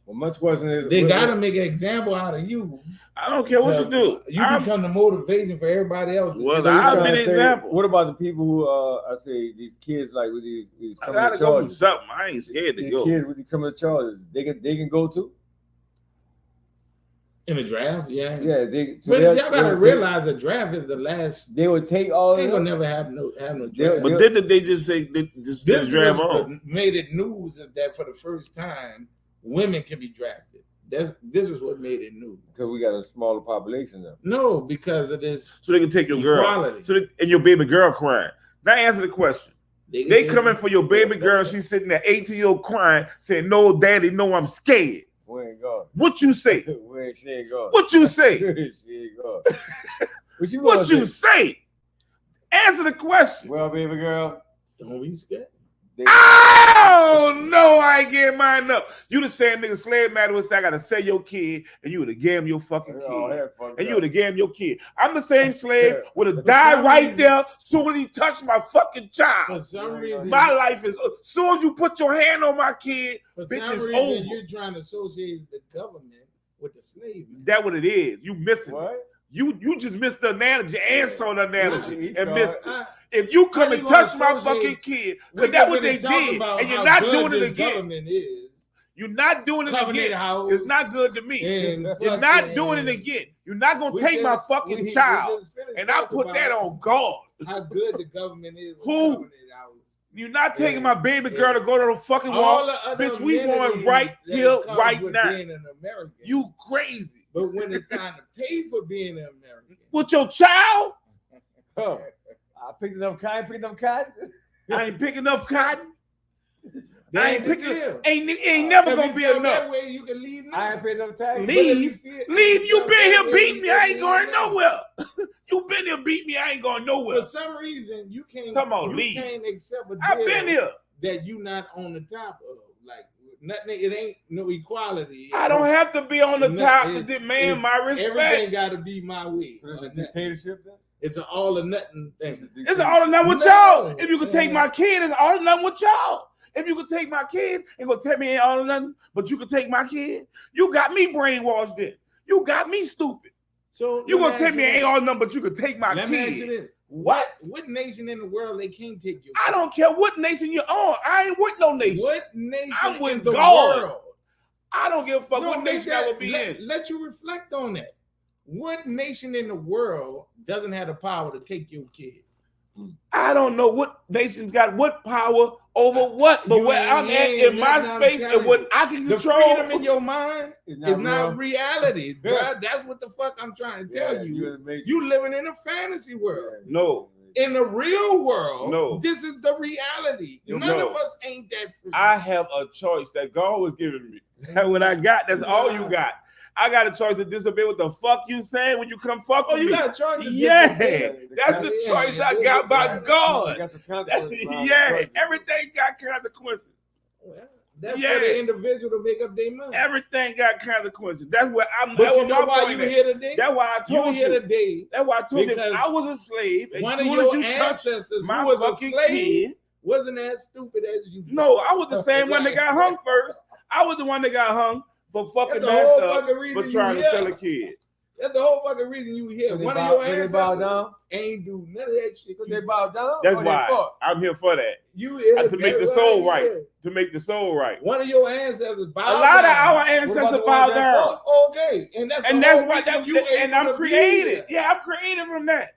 Well, my question is, they got to make an example out of you. I don't care what you do. You become the motivation for everybody else. Well, I'll be the example. What about the people who, I say, these kids like with these charges? criminal Go do something. I ain't scared to go. Kids with the criminal charges, they can go too. In the draft, yeah. But y'all gotta realize the draft is the last. They would take all. They ain't gonna never have no draft. But didn't they just say this draft on? Made it news is that for the first time, women can be drafted. This is what made it news. Because we got a smaller population now. No, because of this. So they can take your girl. And your baby girl crying. Now answer the question. They coming for your baby girl. She's sitting there 18-year-old crying, saying, "No, daddy, no, I'm scared." We ain't going. What you say? She ain't going. What you say? She ain't going. What you say? Answer the question. Well, baby girl, don't be scared. Oh no, I ain't getting mine up. You the same nigga slave matter would say I gotta sell your kid, and you would have gave him your fucking kid, and you would have gave him your kid. I'm the same slave would have died right there soon as he touched my fucking child. For some reason, my life is soon as you put your hand on my kid, bitch is over. You're trying to associate the government with the slave. That's what it is. You missing what? You just missed the analogy and saw the analogy and missed it. If you come and touch my fucking kid, because that's what they did, and you're not doing it again. You're not doing it again. It's not good to me. You're not doing it again. You're not gonna take my fucking child, and I put that on God. How good the government is. Who? You're not taking my baby girl to go to the fucking wall. Bitch, we going right here, right now. You crazy. But when it's time to pay for being an American. With your child? Oh, I picked enough cotton. I ain't picking enough cotton. Ain't never gonna be enough. That way you can leave now. I ain't paying enough taxes. Leave. You been here beating me. I ain't going nowhere. You been here beating me. I ain't going nowhere. For some reason, you can't. Leave. Can't accept a I've been here. That you not on the top of. Like nothing. It ain't no equality. I don't have to be on the top to demand my respect. Everything got to be my way. So it's a dictatorship then? It's an all or nothing thing. It's an all or nothing with y'all. If you could take my kid, it's all or nothing with y'all. If you could take my kid, ain't gonna tell me ain't all or nothing, but you could take my kid. You got me brainwashed then. You got me stupid. So you gonna tell me ain't all or nothing, but you could take my kid. Let me ask you this. What nation in the world they can't take you? I don't care what nation you're on. I ain't with no nation. What nation I'm with in the God. world? I don't give a fuck what nation I would be in. Let you reflect on that. What nation in the world doesn't have the power to take your kid? I don't know what nation's got what power over what, but where I'm at in my space and what I can control. The freedom in your mind is not reality, bro. That's what the fuck I'm trying to tell you. You living in a fantasy world. No. In the real world, this is the reality. None of us ain't that free. I have a choice that God was giving me. That's what I got. That's all you got. I got a choice to disobey what the fuck you saying when you come fuck with me. You got a choice to disobey. That's the choice I got by God. Everything got consequences. That's for the individual to make up their mind. Everything got consequences. That's what I'm. But you know why you here today? That's why I told you. Here today. That's why I told you. I was a slave. And one of your ancestors who was a slave wasn't as stupid as you. No, I was the same one that got hung first. I was the one that got hung for fucking messed up for trying to sell a kid. That's the whole fucking reason you here. One of your ancestors ain't do none of that shit. They bow down. That's why I'm here for that. You here to make the soul right. To make the soul right. One of your ancestors bowed down. A lot of our ancestors bow down. Okay, and that's what you. And I'm created. Yeah, I'm created from that.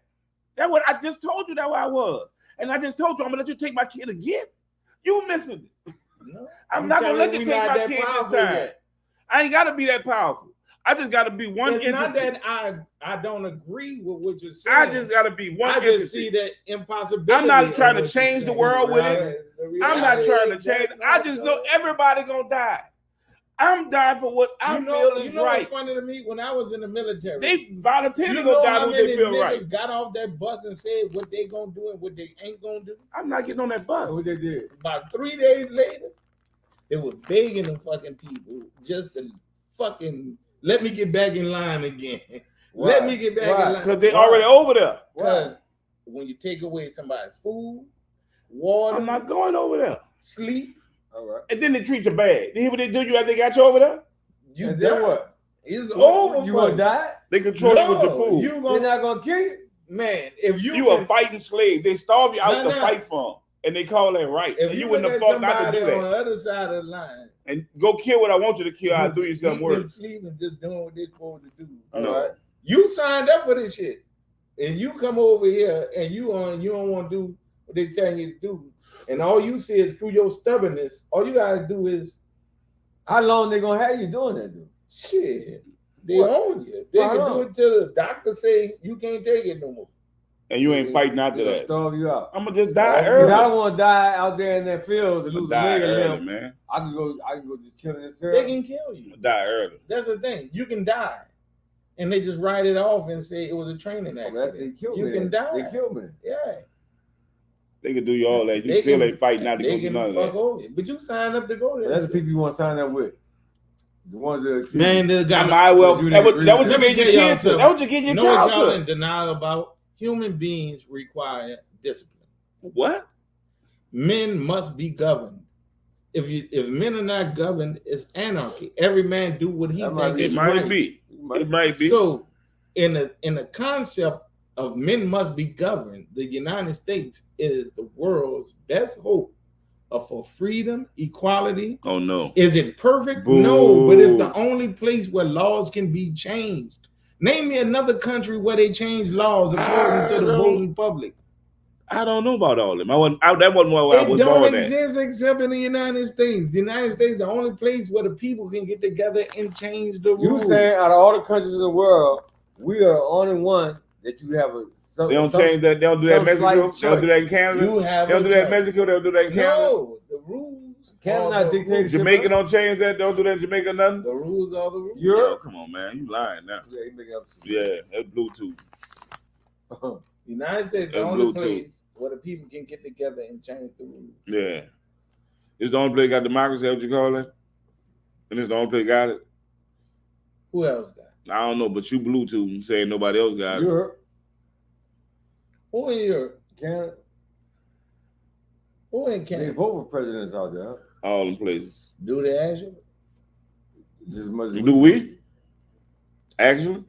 That's what I just told you. That's what I was. And I just told you I'm gonna let you take my kid again. You missing it. No, I'm not gonna let you take my kid this time. Yet. I ain't gotta be that powerful. I just gotta be one. It's not that I don't agree with what you're saying. I just gotta be one. I just see that impossibility. I'm not trying to change the world with it. I'm not trying to change. I just know everybody gonna die. I'm dying for what I feel is right. What's funny to me? When I was in the military, they voluntarily go die what they feel right. Got off that bus and said what they gonna do and what they ain't gonna do. I'm not getting on that bus. What they did? About 3 days later, they were begging the fucking people just to fucking let me get back in line again. Why? Let me get back in line. Because they already over there. Because when you take away somebody's food, water, I'm not going over there. Sleep. All right. And then they treat you bad. You hear what they do you after they got you over there? You then what? It's over. You gonna die? They control you with your food. They're not gonna kill you. Man, if you a fighting slave, they starve you out to fight for them. And they call that right. If and you wouldn't have fought not to do that. On the other side of the line. And go kill what I want you to kill, I'll do you something worse. Sleeping, just doing what they're supposed to do. No. Right? You signed up for this shit. And you come over here and you don't want to do what they tell you to do. And all you see is through your stubbornness, all you gotta do is. How long they gonna have you doing that, dude? Shit. They own you. They can do it till the doctor say you can't take it no more. And you ain't fighting after that. Starve you out. I'm gonna just die early. I don't want to die out there in that field to lose a leg or limb. Man. I can go just chill in the cell. They can kill you. Die early. That's the thing. You can die. And they just write it off and say it was a training accident. They killed me. You can die. They killed me. Yeah. They can do you all that. You still ain't fighting not to go do none of that. Over. But you signed up to go there. That's the people you want to sign up with. The ones that man, that was you getting your kids to. That was you getting your child to. Y'all in denial about human beings require discipline. What? Men must be governed. If men are not governed, it's anarchy. Every man do what he thinks is right. It might be. So in the concept of men must be governed, the United States is the world's best hope for freedom, equality. Oh no. Is it perfect? Boo. No, but it's the only place where laws can be changed. Name me another country where they change laws according to the voting public. I don't know about all of them. That wasn't where I was born at. It don't exist except in the United States. The United States is the only place where the people can get together and change the rules. You saying out of all the countries in the world, we are the only one that you have a. They don't change that. They don't do that in Mexico. They don't do that in Canada. They don't do that in Mexico. They don't do that in Canada. No, the rules. Canada not dictatorship. Jamaica don't change that. They don't do that in Jamaica. Nothing. The rules are the rules. Europe. Come on, man. You lying now. Yeah, you making up. Yeah, that's Bluetooth. The United States is the only place where the people can get together and change the rules. Yeah, it's the only place got democracy. What you call it? And it's the only place got it. Who else got it? I don't know, but you Bluetooth saying nobody else got it. Europe. Who in Europe? Canada. Who in Canada? They vote for presidents out there. All them places. Do they actually? Just as much as do we? Actually?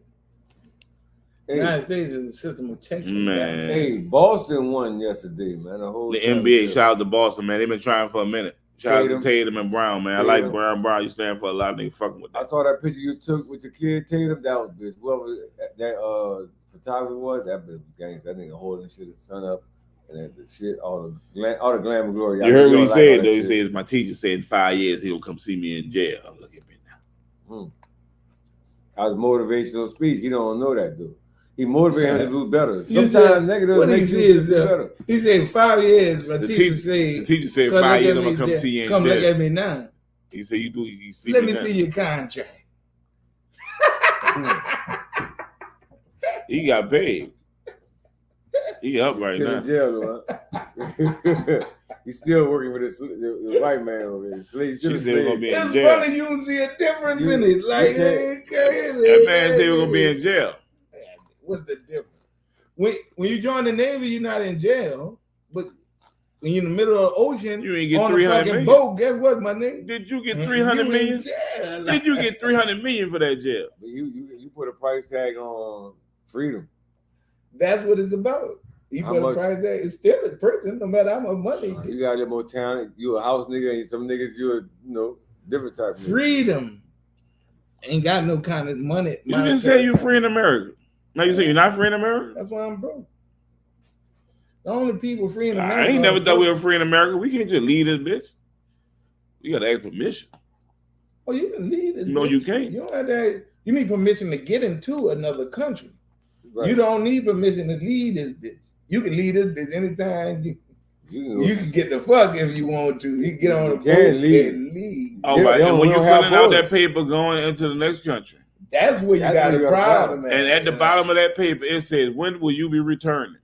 The United States is a system of checks and balances. Hey, Boston won yesterday, man. The NBA, shout out to Boston, man. They've been trying for a minute. Shout out to Tatum and Brown, man. I like Brown. You stand for a lot of niggas fucking with that. I saw that picture you took with your kid Tatum. That was bitch. Whoever that photographer was, that bitch was gangster. That nigga holding shit his son up And the shit, all the glamour glory. You heard what he said, though. He says, my teacher said in 5 years he'll come see me in jail. Look at me now. That was motivational speech. He don't know that, dude. He motivated him to do better. Sometimes negative makes you do better. He said 5 years, but the teacher said 5 years I'm gonna come see you in jail. Come look at me now. He said you see Let me see your contract. He got paid. He up right now. In jail, huh? He's still working for the white man over there. She said we're gonna be in jail. It's funny you see a difference in it. Like that man said we're gonna be in jail. What's the difference? When you join the Navy, you're not in jail. But when you're in the middle of the ocean, you ain't get on 300 a fucking million. Boat, guess what, my nigga? Did you get 300 million? Did you get 300 million for that jail? You put a price tag on freedom. That's what it's about. You put a price tag. It's still a person, no matter how much money. You got a little more talent. You a house nigga, and some niggas you different type of freedom. Ain't got no kind of money. You just say you're free in America. Now you say you're not free in America? That's why I'm broke. The only people free in America. I ain't never thought we were free in America. We can't just leave this bitch. You gotta ask permission. Oh, you can leave this. No, bitch. you can't. You don't have that. You need permission to get into another country. Right. You don't need permission to leave this bitch. You can leave this bitch anytime you can get the fuck if you want to. You can get on the boat and leave. Oh, right. And when you're filling out that paper going into the next country. That's where you got a problem, man. And at the bottom of that paper, it says, when will you be returning?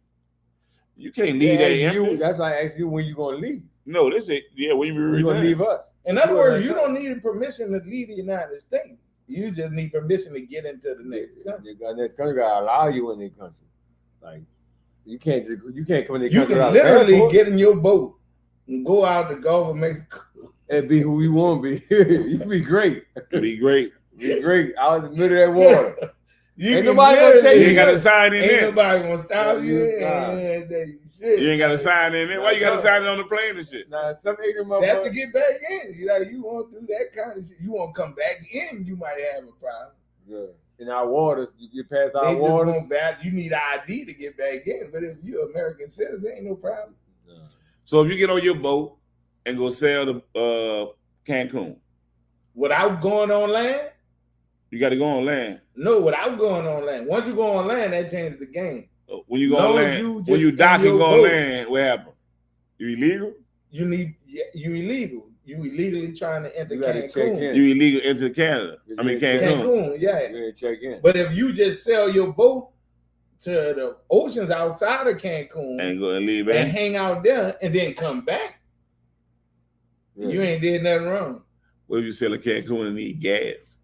You can't leave that empty. That's like asking you when you going to leave. No, this is, when you be returning. You going to leave us. In other words, you don't need permission to leave the United States. You just need permission to get into the next country. The next country got to allow you in the country. Like, you can't come in the country. You can literally get in your boat and go out the Gulf of Mexico. And be who you want to be. You be great. Be great. Be great. Out in the middle of that water. Ain't nobody gonna take you. You ain't got to sign in there. Ain't nobody gonna stop you. You ain't got to sign in there. Why you got to sign it on the plane and shit? Nah, some ignorant have to get back in. You won't do that kind of shit. You won't come back in. You might have a problem. Yeah. In our waters, you get past our waters. You need ID to get back in. But if you're an American citizen, there ain't no problem. Yeah. So if you get on your boat and go sail to Cancun, without going on land. You got to go on land. No, without going on land. Once you go on land, that changes the game. When you go on land, when you dock and go on land, what happens? You illegal? You illegal. You illegally trying to enter Cancun. You illegal into Canada. I mean Cancun. Cancun, yeah. You check in. But if you just sell your boat to the oceans outside of Cancun and go and leave and hang out there and then come back, you ain't did nothing wrong. What if you sell a Cancun and need gas?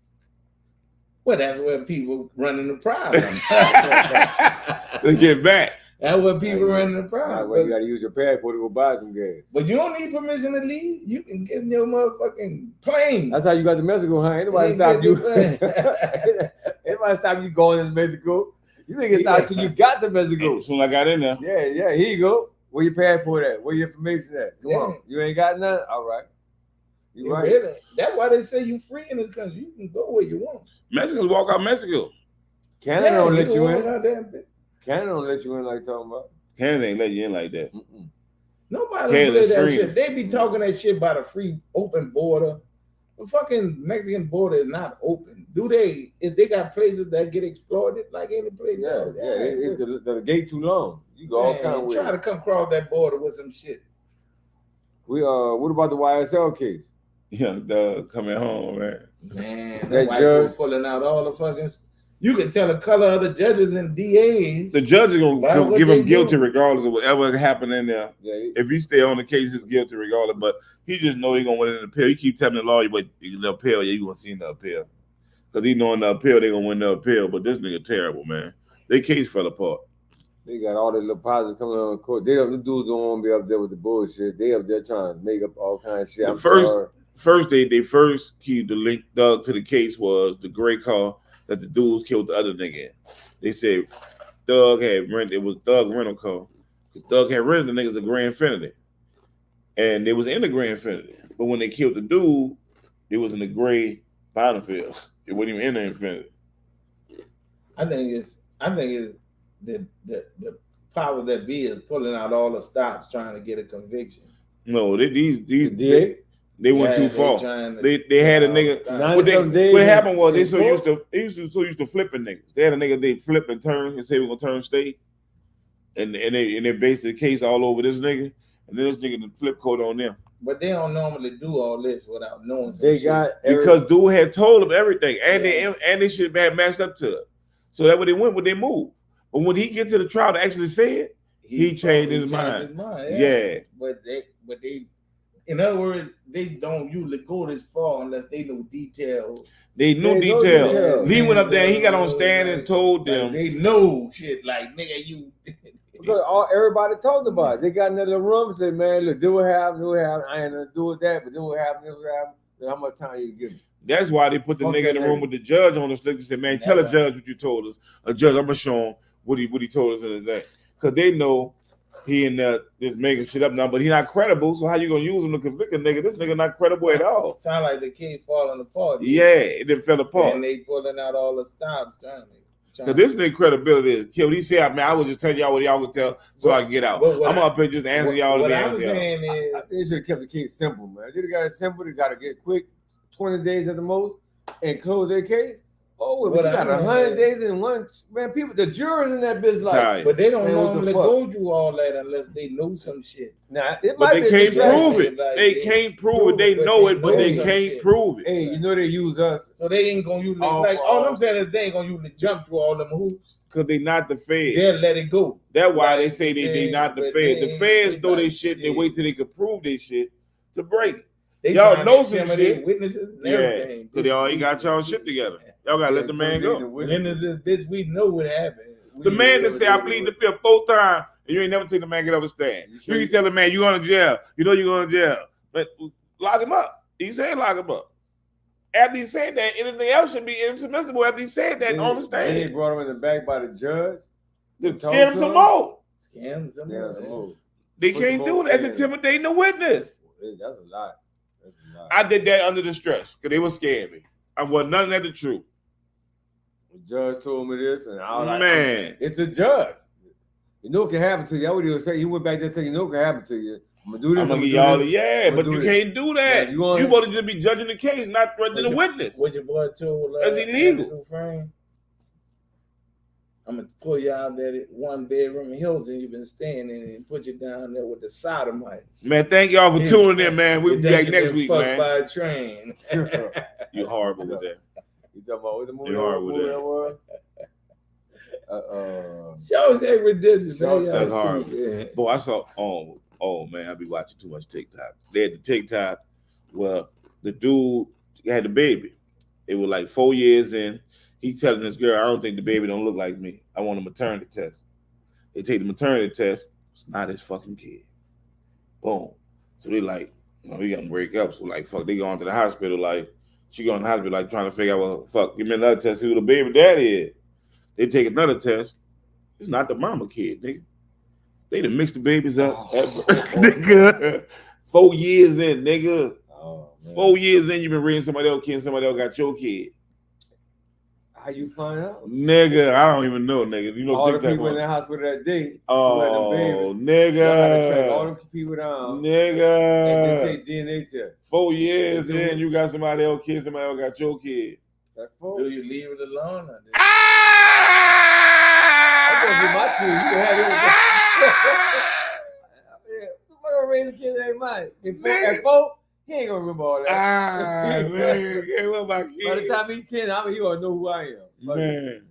Well, that's where people run into problems. Let's get back. That's where people run into problems. Well, you got to use your passport to go buy some gas. But you don't need permission to leave. You can get in your motherfucking plane. That's how you got to Mexico, huh? Ain't nobody stop you. Anybody stop you going to Mexico? You think it's not until you got to Mexico. As soon as I got in there. Yeah. Here you go. Where your passport at? Where your information at? Come on. You ain't got nothing? All right. You right. Really. That's why they say you free in this country. You can go where you want. Mexicans walk out Mexico. Canada don't let you in. Canada don't let you in like talking about. Canada ain't let you in like that. Nobody don't that shit. They be talking that shit about a free open border. The fucking Mexican border is not open. Do they? If they got places that get exploited like any place else? Yeah. The gate too long. You go all kind of ways. Try to come across that border with some shit. What about the YSL case? Young Doug coming home, man. Man, that judge pulling out all the fucking. You can tell the color of the judges and DAs. The judge is gonna give him guilty regardless of whatever happened in there. Yeah. If he stay on the case, he's guilty regardless. But he just know he gonna win in the appeal. He keep telling the lawyer, but in the appeal, you gonna see in the appeal. Because he know in the appeal they gonna win the appeal. But this nigga terrible, man. Their case fell apart. They got all the little positives coming on the court. The dudes don't want to be up there with the bullshit. They up there trying to make up all kinds of shit. First they first keyed the link Doug to the case was the gray car that the dudes killed the other nigga in. They said Doug had rented, it was Doug rental car. Doug had rented the niggas a Grand Infinity. And they was in the Grand Infinity. But when they killed the dude, it was in the gray Bonneville. It wasn't even in the Infinity. I think it's the powers that be is pulling out all the stops trying to get a conviction. No, these DA. They went too far. They had a nigga. What happened was they so used to flipping niggas. They had a nigga they flip and turn and say we're gonna turn state, and they based the case all over this nigga, and then this nigga the flip code on them. But they don't normally do all this without knowing. They got because dude had told them everything, and they should have matched up to it. So that when they went, when they moved, but when he get to the trial to actually say it, he changed his mind. Yeah. But they. In other words, they don't usually go this far unless they know details. They knew details. Lee went up there and he got on stand and told them. Like they know shit like, nigga, you. Because everybody talked about it. They got into the room and said, man, look, do what happened. I ain't gonna do with that, but do what happened. How much time you give me? That's why they put the nigga in the room with the judge on the slick and said, man, tell a judge what you told us. A judge, I'm gonna show him what he told us in the day. Because they know he in there just making shit up now, but he not credible. So how you gonna use him to convict a nigga? This nigga not credible at all. Sound like the kid falling apart. Yeah, it didn't fell apart. And they pulling out all the stops trying to. This nigga credibility is killed. He said, man, I was just telling y'all what y'all would tell so I can get out. I'm up here just answering y'all. What I'm saying is, they should have kept the case simple, man. They got it simple. They got to get quick, 20 days at the most, and close their case. Oh, but you got 100 days in one, man. People, the jurors in that business, like, but they don't normally go through all that unless they know some shit. Now, it but might they can't prove it. Like, they can't prove it. They know it, but they can't prove it. Hey, you know they use us, so they ain't gonna usually all I'm saying is they ain't gonna usually jump through all them hoops. Cause they not the feds. They'll let it go. That's why they say they not the feds. The feds know they shit. They wait till they can prove their shit to break it. Y'all know some shit. Witnesses and everything. Cause they already got y'all shit together. Y'all gotta let the man go. Witnesses, bitch, we know what happened. The man that say I plead the fifth 4 times, and you ain't never seen the man get up and stand. You can tell the man you going to jail. You know you're going to jail. But lock him up. He said lock him up. After he said that, anything else should be inadmissible. After he said that on the stand. He brought him in the back by the judge. To scam him some more. Scam some more. They can't do it. That's intimidating the witness. That's a lot. I did that under the stress because they were scamming me. I wasn't nothing at the truth. The judge told me this, and I was like, man, it's a judge. You know what can happen to you. That's what he was saying. He went back there saying, you know what can happen to you. I'm gonna do this. But you can't do that. You want to just be judging the case, not threatening the witness. What your boy told that's illegal. I'm gonna pull you out that 1-bedroom Hilton you've been staying in and put you down there with the sodomites. Man, thank y'all for tuning in, man. We'll be back next week, man. By a train. You horrible with that. You talking about what the movie? You horrible with that. Shows ain't ridiculous. That's hard. Yeah. Boy, I saw. Oh man, I be watching too much TikTok. They had the TikTok. Well, the dude had the baby. It was like 4 years in. He telling this girl, I don't think the baby don't look like me. I want a maternity test. They take the maternity test. It's not his fucking kid. Boom. So they like, we got to break up. So like, fuck, they go into the hospital. Like, she go in the hospital, like trying to figure out, well, fuck, give me another test. See who the baby daddy is. They take another test. It's not the mama kid, nigga. They done mixed the babies up. Nigga. 4 years in, nigga. 4 years in, you been reading somebody else's kid, and somebody else got your kid. How you find out? Nigga, I don't even know, nigga. You know all the people in the hospital that day. Oh, nigga. All them people down. Nigga. And then take DNA test. 4 years in, you got somebody else's kid, somebody else got your kid. Do you leave it alone? I'm gonna get my kid. You can have it. I'm gonna raise a kid that ain't mine. At 4, he ain't gonna remember all that. Man, my kid. By the time he's 10, he gonna know who I am.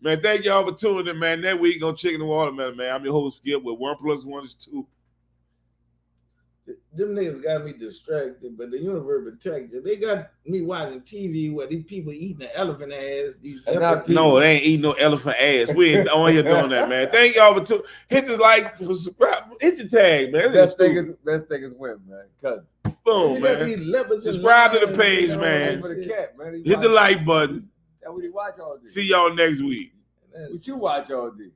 Man, thank y'all for tuning in, man. That week on Chicken and Watermelon, man. I'm your host, Skip, with 1 + 1 is 2. Them niggas got me distracted, but the universe protects you. They got me watching TV where these people eating the elephant ass. No, they ain't eating no elephant ass. We ain't on here doing that, man. Thank y'all for tuning. Hit the like, subscribe, hit the tag, man. Best thing is win, man. Cousin. Boom, man. Subscribe to the page, man. For the cat, man. Hit the like button. That's what he watch all day. See y'all next week. What you watch all day?